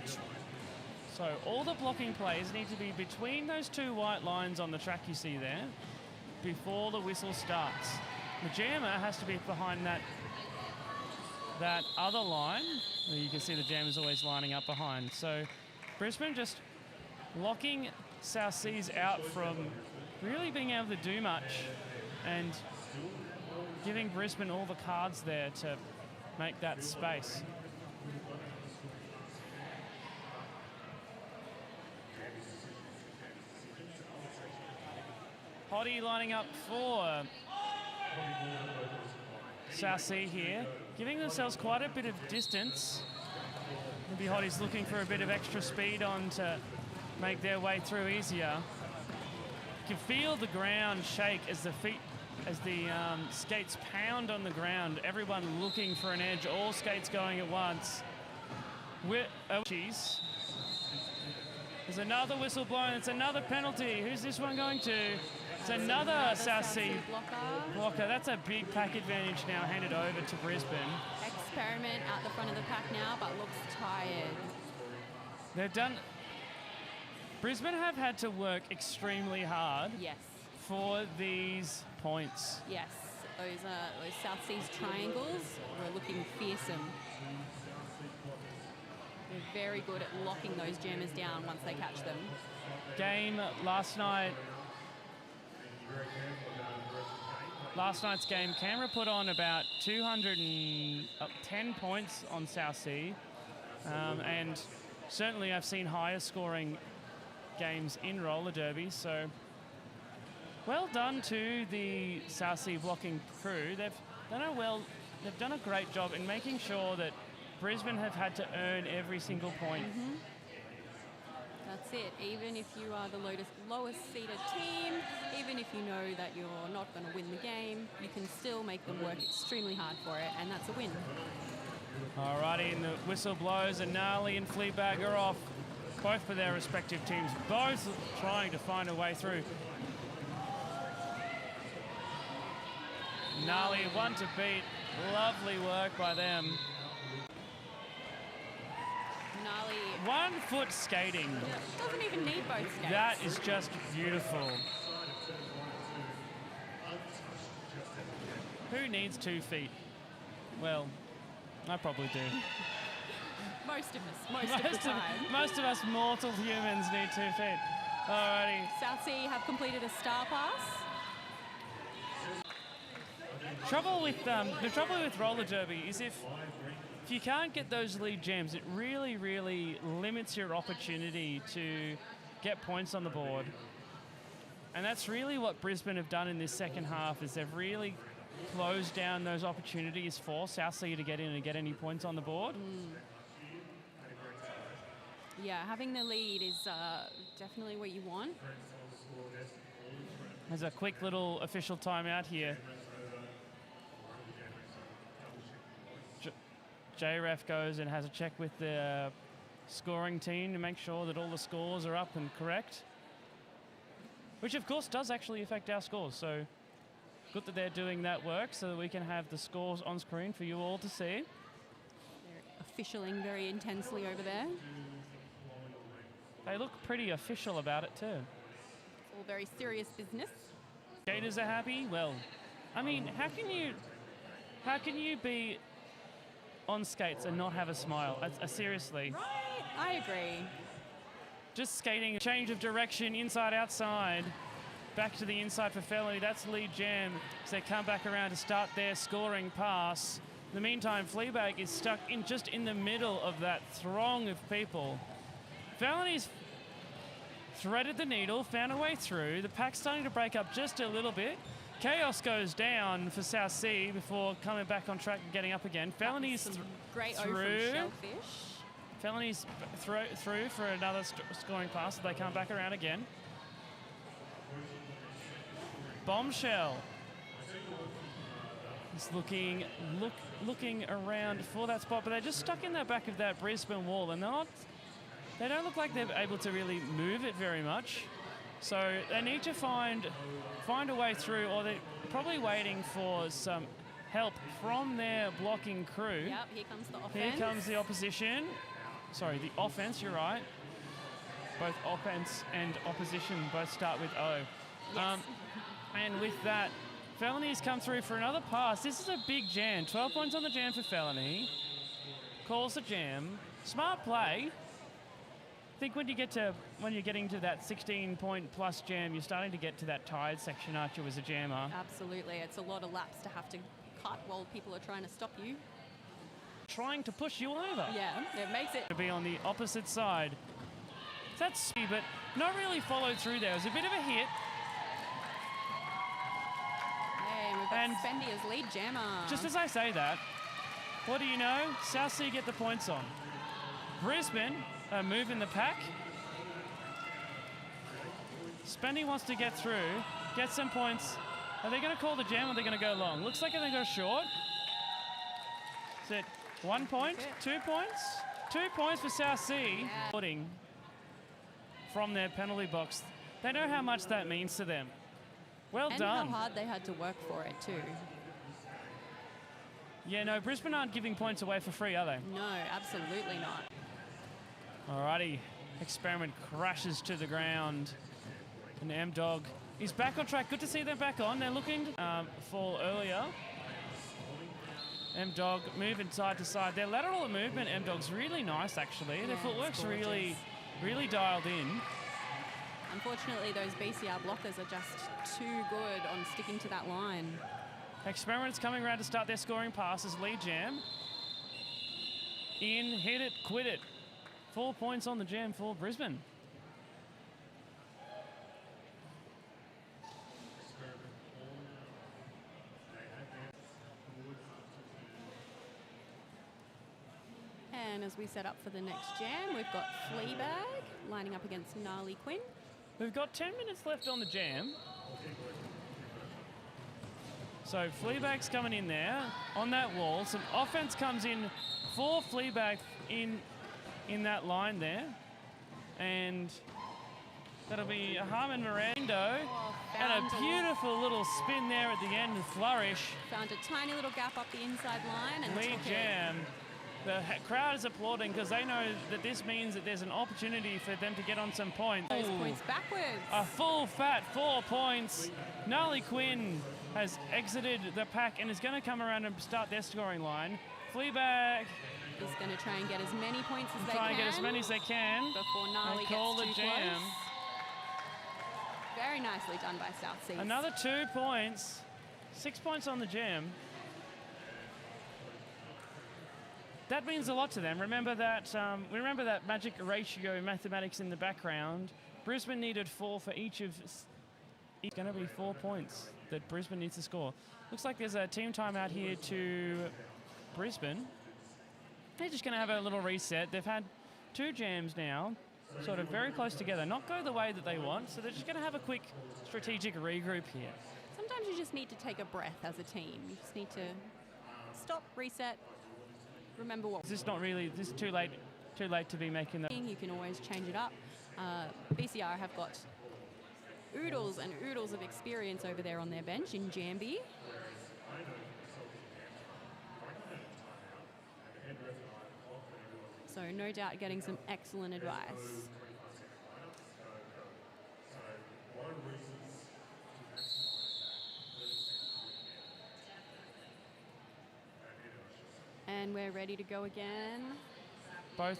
all the blocking players need to be between those 2 white lines on the track you see there before the whistle starts. The jammer has to be behind that other line. You can see the jammer's always lining up behind. So Brisbane just locking South Seas out from really being able to do much and giving Brisbane all the cards there to make that space. Hottie lining up for South Sea here, giving themselves quite a bit of distance. Maybe Hottie's looking for a bit of extra speed on to make their way through easier. You can feel the ground shake as the skates pound on the ground. Everyone looking for an edge, all skates going at once. There's another whistle blown. It's another penalty. Who's this one going to? It's another South Sea blocker. That's a big pack advantage now handed over to Brisbane. Experiment out the front of the pack now, but looks tired. Brisbane have had to work extremely hard. Yes. For these points. Yes, those South Seas triangles were looking fearsome. They're very good at locking those jammers down once they catch them. Game last night's game, Canberra put on about 210 points on South Sea, and certainly I've seen higher scoring games in roller derby. So well done to the South Sea blocking crew. They've done a great job in making sure that Brisbane have had to earn every single point. Mm-hmm. That's it. Even if you are the lowest seeded team, even if you know that you're not going to win the game, you can still make them work extremely hard for it, and that's a win. Alrighty, and the whistle blows, and Gnarly and Fleabag are off, both for their respective teams, both trying to find a way through. Gnarly, one to beat. Lovely work by them. Gnarly. 1 foot skating. Doesn't even need both skates. That is just beautiful. Who needs 2 feet? Well, I probably do. Most of us, most of the time. Most of us mortal humans need 2 feet. Alrighty. South Sea have completed a star pass. The trouble with roller derby is if you can't get those lead jams, it really, really limits your opportunity to get points on the board. And that's really what Brisbane have done in this second half, is they've really closed down those opportunities for South Sea to get in and get any points on the board. Yeah, having the lead is definitely what you want. There's a quick little official timeout here. JREF goes and has a check with the scoring team to make sure that all the scores are up and correct. Which, of course, does actually affect our scores. So good that they're doing that work so that we can have the scores on screen for you all to see. They're officialing very intensely over there. They look pretty official about it, too. It's all very serious business. Skaters are happy. Well, I mean, how can you be on skates and not have a smile? Seriously. Right, I agree. Just skating, change of direction, inside, outside. Back to the inside for Felony. That's lead jam. So they come back around to start their scoring pass. In the meantime, Fleabag is stuck just in the middle of that throng of people. Felony's threaded the needle, found a way through. The pack's starting to break up just a little bit. Chaos goes down for South Sea before coming back on track and getting up again. Felony's great through. from Shellfish. Felony's through for another scoring pass. So they come back around again. Bombshell is looking around for that spot, but they're just stuck in the back of that Brisbane wall, and they don't look like they're able to really move it very much. So they need to find a way through, or they're probably waiting for some help from their blocking crew. Yep, here comes the offense. Here comes the opposition. Sorry, the offense, you're right. Both offense and opposition both start with O. Yes. And with that, Felony's come through for another pass. This is a big jam. 12 points on the jam for Felony. Calls the jam. Smart play. I think when you're getting to that 16-point plus jam, you're starting to get to that tired section, aren't you, as a jammer? Absolutely. It's a lot of laps to have to cut while people are trying to stop you. Trying to push you over. Yeah, it makes it. To be on the opposite side. That's but not really followed through there. It was a bit of a hit. Hey, we've got Spendy as lead jammer. Just as I say that, what do you know? South Sea get the points on. Brisbane move in the pack. Spendy wants to get through, get some points. Are they going to call the jam or are they going to go long? Looks like they're going to go short. Is it 1 point? 2 points? 2 points for South Sea. Yeah. From their penalty box. They know how much that means to them. Well done. And how hard they had to work for it too. Yeah, no, Brisbane aren't giving points away for free, are they? No, absolutely not. Alrighty, Experiment crashes to the ground. And M-Dog is back on track. Good to see them back on. They're looking to fall earlier. M-Dog moving side to side. Their lateral movement, M-Dog's really nice, actually. Their footwork's really dialed in. Unfortunately, those BCR blockers are just too good on sticking to that line. Experiment's coming around to start their scoring passes. Lead jam. In, hit it, quit it. 4 points on the jam for Brisbane. And as we set up for the next jam, we've got Fleabag lining up against Gnarly Quinn. We've got 10 minutes left on the jam. So Fleabag's coming in there on that wall. Some offense comes in for Fleabag in that line there. And that'll be a Harmon Mirando. And a beautiful little spin there at the end, flourish. Found a tiny little gap up the inside line and lead took jam. it. The crowd is applauding because they know that this means that there's an opportunity for them to get on some points. Those points backwards. A full fat 4 points. Gnarly Quinn has exited the pack and is going to come around and start their scoring line. Fleabag is going to try and get as many points as they can. Try and get as many as they can. Before Gnarly gets call too the jam. close. Very nicely done by South Seas. Another 2 points. 6 points on the jam. That means a lot to them. Remember that magic ratio in mathematics in the background. Brisbane needed 4 for each of. It's going to be 4 points that Brisbane needs to score. Looks like there's a team timeout here to Brisbane. They're just going to have a little reset. They've had 2 jams now, sort of very close together, not go the way that they want. So they're just going to have a quick strategic regroup here. Sometimes you just need to take a breath as a team. You just need to stop, reset. Remember what. This is too late to be making that. You can always change it up. BCR have got oodles and oodles of experience over there on their bench in Jambi. So no doubt getting some excellent advice. And we're ready to go again. Both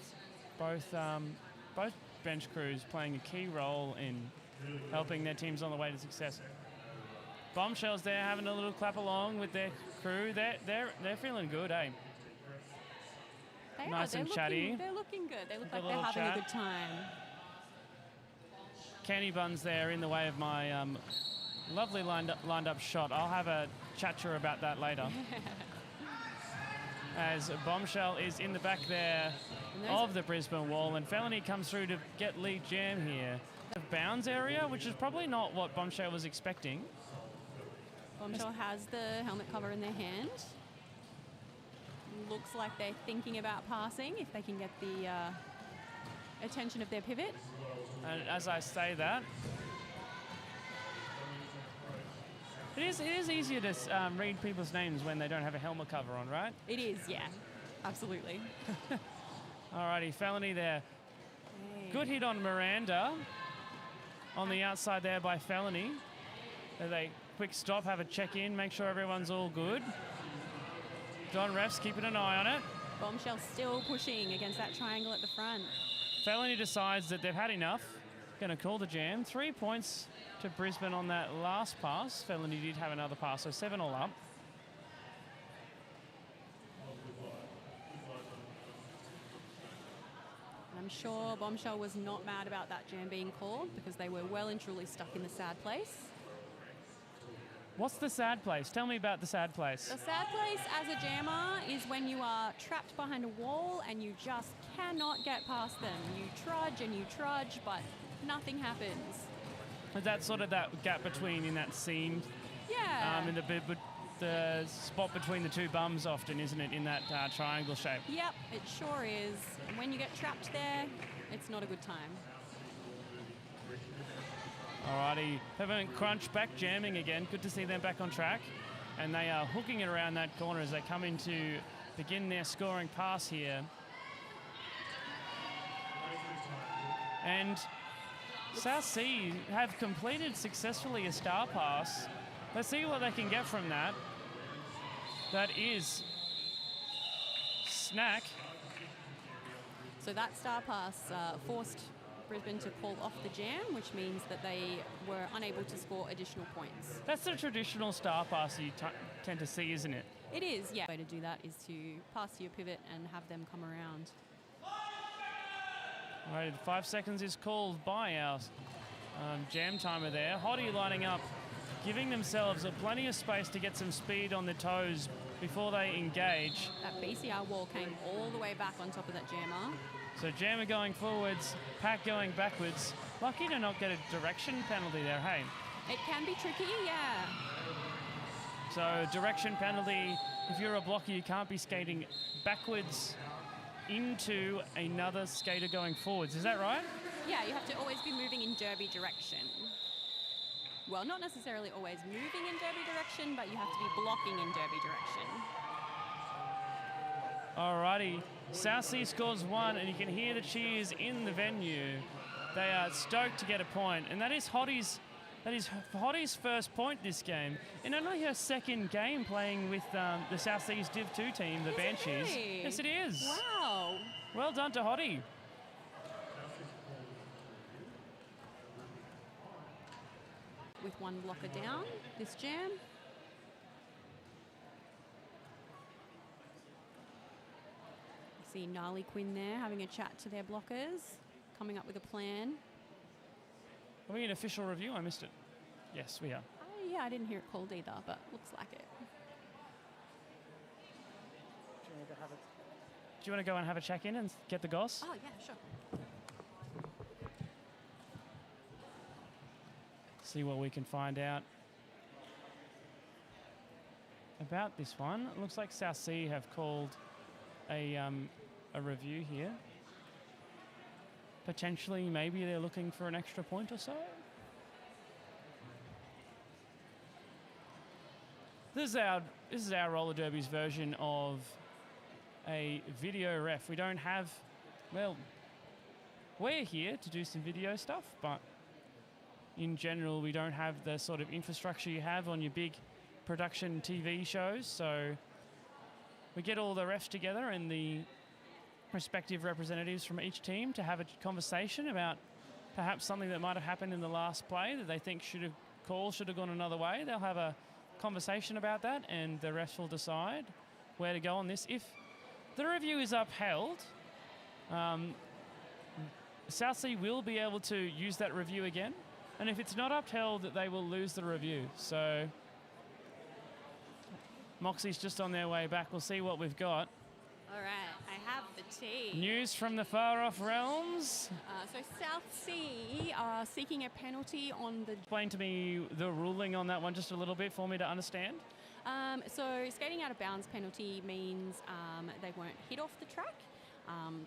bench crews playing a key role in helping their teams on the way to success. Bombshells there having a little clap along with their crew. They're feeling good, eh? Nice and chatty. They're looking good. They look like a they're having chat. a good time. Candy Buns there in the way of my lovely lined up shot. I'll have a chat to her about that later. As Bombshell is in the back there of the Brisbane wall, and Felony comes through to get lead jam here. The bounds area, which is probably not what Bombshell was expecting. Bombshell has the helmet cover in their hand. Looks like they're thinking about passing if they can get the attention of their pivot. And as I say that, it is easier to read people's names when they don't have a helmet cover on, right? It is, yeah. Absolutely. Alrighty, Felony there. Hey. Good hit on Miranda. On the outside there by Felony. They quick stop, have a check-in, make sure everyone's all good. Don Refs keeping an eye on it. Bombshell still pushing against that triangle at the front. Felony decides that they've had enough. Going to call the jam. 3 points to Brisbane on that last pass. Felony did have another pass, so 7 all up. I'm sure Bombshell was not mad about that jam being called because they were well and truly stuck in the sad place. What's the sad place? Tell me about the sad place. The sad place as a jammer is when you are trapped behind a wall and you just cannot get past them. You trudge, but nothing happens. That's sort of that gap between in that seam. Yeah. In the spot between the 2 bums often, isn't it, in that triangle shape? Yep, it sure is. And when you get trapped there, it's not a good time. Alrighty, Peppermint Crunch back jamming again. Good to see them back on track. And they are hooking it around that corner as they come in to begin their scoring pass here. And South Sea have completed successfully a star pass. Let's see what they can get from that. That is Snack. So that star pass forced Brisbane to call off the jam, which means that they were unable to score additional points. That's the traditional star pass you tend to see, isn't it? It is, yeah. The way to do that is to pass to your pivot and have them come around. All right, 5 seconds is called by our jam timer there. Hottie lining up, giving themselves plenty of space to get some speed on the toes before they engage. That BCR wall came all the way back on top of that jammer. So jammer going forwards, pack going backwards. Lucky to not get a direction penalty there, hey? It can be tricky, yeah. So direction penalty, if you're a blocker, you can't be skating backwards into another skater going forwards. Is that right? Yeah, you have to always be moving in derby direction. Well, not necessarily always moving in derby direction, but you have to be blocking in derby direction. Alrighty, South Sea scores 1, and you can hear the cheers in the venue. They are stoked to get a point, and that is Hottie's first point this game. And only her second game playing with the South Seas Div 2 team, the Banshees. Really? Yes, it is. Wow. Well done to Hottie. With one blocker down, this jam. See Gnarly Quinn there having a chat to their blockers, coming up with a plan. Are we in official review? I missed it. Yes, we are. Yeah, I didn't hear it called either, but looks like it. Do you want to go and have a check-in and get the goss? Oh, yeah, sure. See what we can find out about this one. It looks like South Sea have called a review here. Potentially, maybe they're looking for an extra point or so. This is our roller derby's version of a video ref. We don't have, well, we're here to do some video stuff, but in general, we don't have the sort of infrastructure you have on your big production TV shows. So we get all the refs together and the respective representatives from each team to have a conversation about perhaps something that might have happened in the last play that they think should have gone another way. They'll have a conversation about that, and the refs will decide where to go on this. If the review is upheld, South Sea will be able to use that review again, and if it's not upheld, they will lose the review. So Moxie's just on their way back. We'll see what we've got. All right, I have the tea. News from the far off realms. So South Sea are seeking a penalty on the... Explain to me the ruling on that one just a little bit for me to understand. So skating out of bounds penalty means they weren't hit off the track,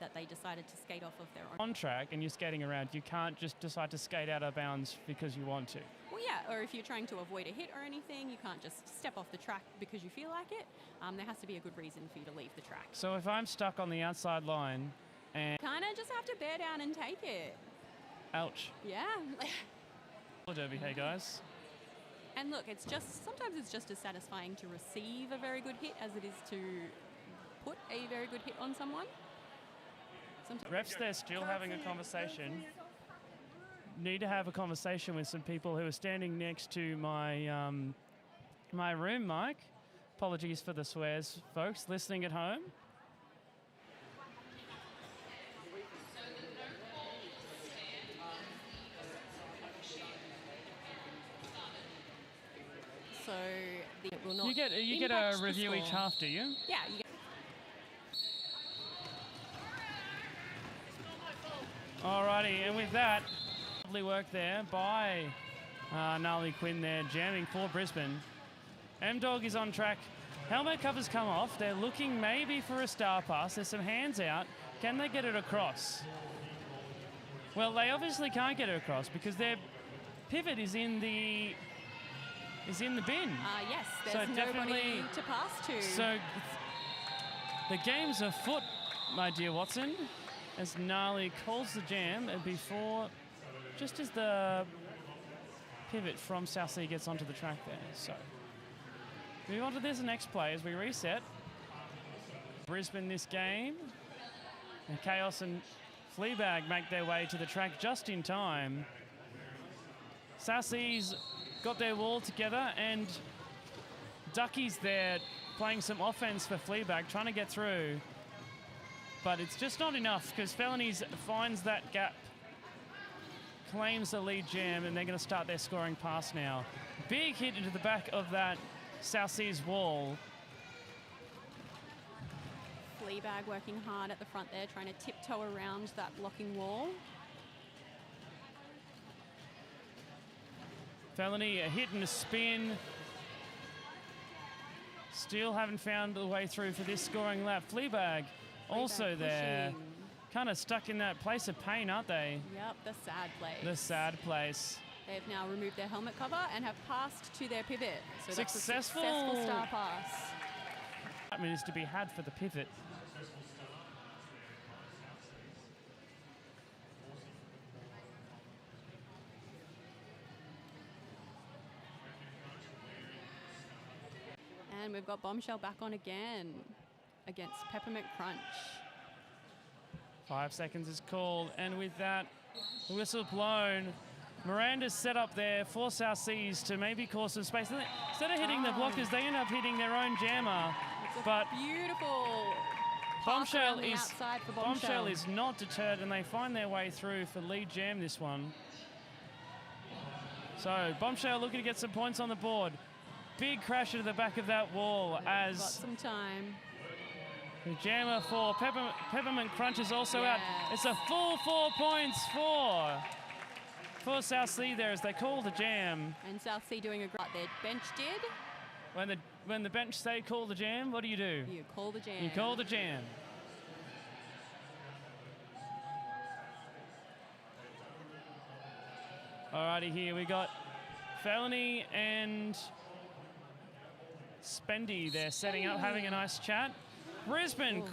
that they decided to skate off of their own. On track and you're skating around, you can't just decide to skate out of bounds because you want to. Well, yeah, or if you're trying to avoid a hit or anything, you can't just step off the track because you feel like it. There has to be a good reason for you to leave the track. So if I'm stuck on the outside line and... Kind of just have to bear down and take it. Ouch. Yeah. Derby, hey guys. And look, sometimes it's just as satisfying to receive a very good hit as it is to put a very good hit on someone. Refs there still having a conversation. Need to have a conversation with some people who are standing next to my my room mic. Apologies for the swears, folks listening at home. So it will not. You get a review each half, do you? Yeah. You get Alrighty, and with that, lovely work there by Gnarly Quinn there, jamming for Brisbane. M-Dog is on track. Helmet covers come off. They're looking maybe for a star pass. There's some hands out. Can they get it across? Well, they obviously can't get it across because their pivot is in the bin. yes, So there's definitely nobody to pass to. So the game's afoot, my dear Watson, as Gnarly calls the jam before, just as the pivot from South Sea gets onto the track there. So move on to this next play as we reset. Brisbane this game. And Chaos and Fleabag make their way to the track just in time. South Sea's got their wall together, and Ducky's there playing some offense for Fleabag, trying to get through. But it's just not enough because Felonies finds that gap, claims the lead jam, and they're going to start their scoring pass now. Big hit into the back of that South Seas wall. Fleabag working hard at the front there, trying to tiptoe around that blocking wall. Felony, a hit and a spin. Still haven't found the way through for this scoring lap. Fleabag also there. Kind of stuck in that place of pain, aren't they? Yep, the sad place. The sad place. They've now removed their helmet cover and have passed to their pivot. So Successful. that's a successful star pass. I mean, is to be had for the pivot. And we've got Bombshell back on again against Peppermint Crunch. 5 seconds is called, and with that, the whistle blown. Miranda's set up there for South Seas to maybe cause some space. Instead of hitting the blockers, they end up hitting their own jammer. But beautiful Bombshell Bombshell is not deterred, and they find their way through for lead jam this one. So Bombshell looking to get some points on the board. Big crash into the back of that wall as got some time. The jammer for Peppermint Crunch is also out. It's a full 4 points for South Sea there as they call the jam. And South Sea doing a great their bench did. When the bench say call the jam, what do? You call the jam. You call the jam. Alrighty, here we got Felony and Spendy. They're setting up, having a nice chat. Brisbane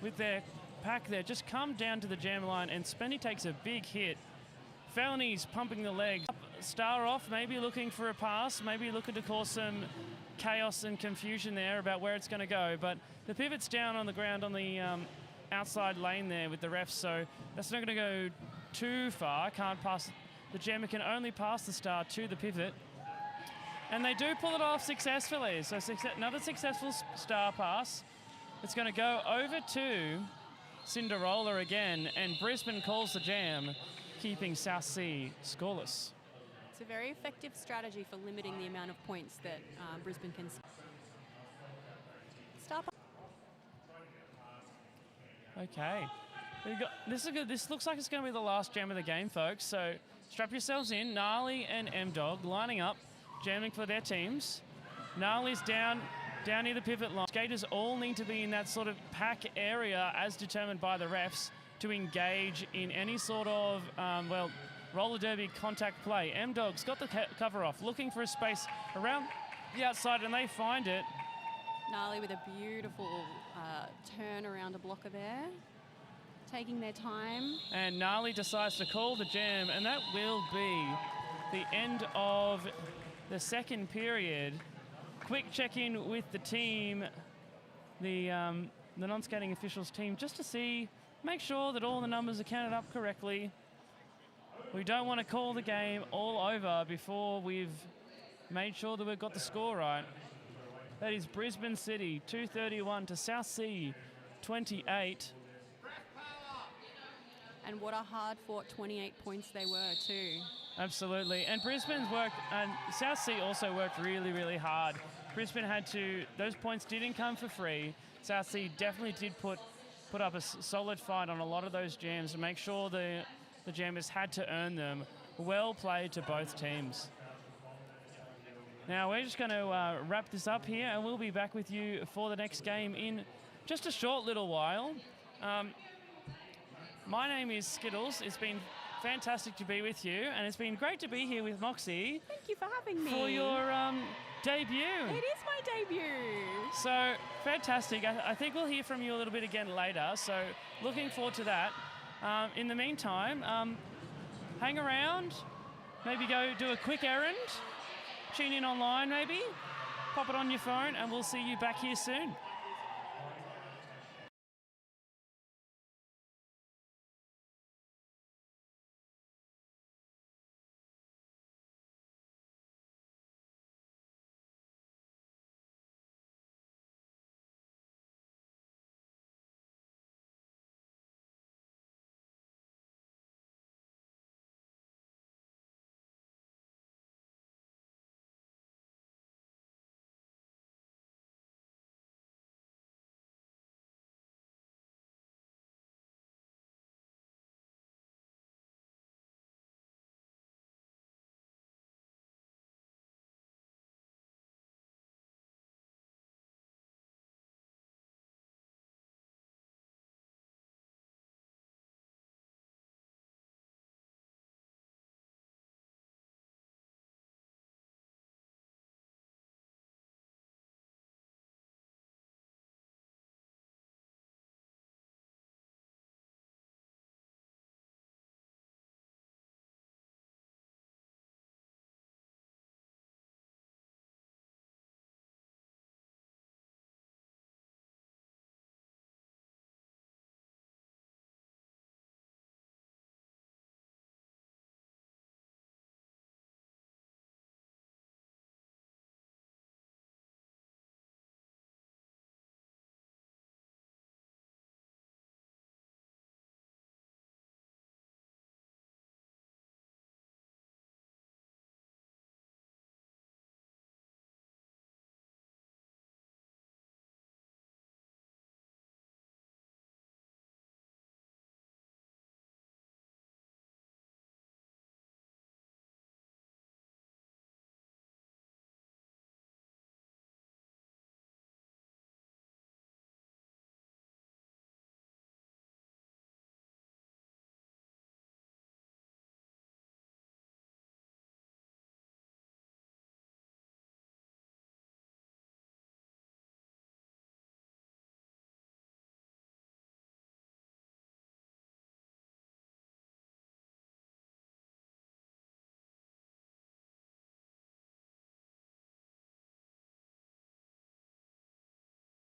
with their pack there just come down to the jam line, and Spendy takes a big hit. Felony's pumping the legs. Star off, maybe looking for a pass, maybe looking to cause some chaos and confusion there about where it's going to go. But the pivot's down on the ground on the outside lane there with the refs, so that's not going to go too far. Can't pass. The jammer can only pass the star to the pivot. And they do pull it off successfully. So another successful star pass. It's going to go over to Cinderella again, and Brisbane calls the jam, keeping South Sea scoreless. It's a very effective strategy for limiting the amount of points that Brisbane can start. Okay. This is good. This looks like it's going to be the last jam of the game, folks. So strap yourselves in. Gnarly and M-Dog lining up, jamming for their teams. Gnarly's down near the pivot line. Skaters all need to be in that sort of pack area as determined by the refs to engage in any sort of, roller derby contact play. M-Dog's got the cover off, looking for a space around the outside, and they find it. Gnarly with a beautiful turn around a blocker there, taking their time. And Gnarly decides to call the jam, and that will be the end of the second period. Quick check-in with the team, the non-skating officials team, just to make sure that all the numbers are counted up correctly. We don't want to call the game all over before we've made sure that we've got the score right. That is Brisbane City 231 to South Sea 28. And what a hard-fought 28 points they were too. Absolutely, and Brisbane's work, and South Sea also worked really, really hard. Brisbane those points didn't come for free. South Sea definitely did put up a solid fight on a lot of those jams to make sure the jammers had to earn them. Well played to both teams. Now we're just going to wrap this up here, and we'll be back with you for the next game in just a short little while. My name is Skittles. It's been fantastic to be with you, and it's been great to be here with Moxie. Thank you for having me. For your debut. It is my debut. So fantastic. I think we'll hear from you a little bit again later, so looking forward to that. In the meantime, hang around, maybe go do a quick errand, tune in online maybe, pop it on your phone, and we'll see you back here soon.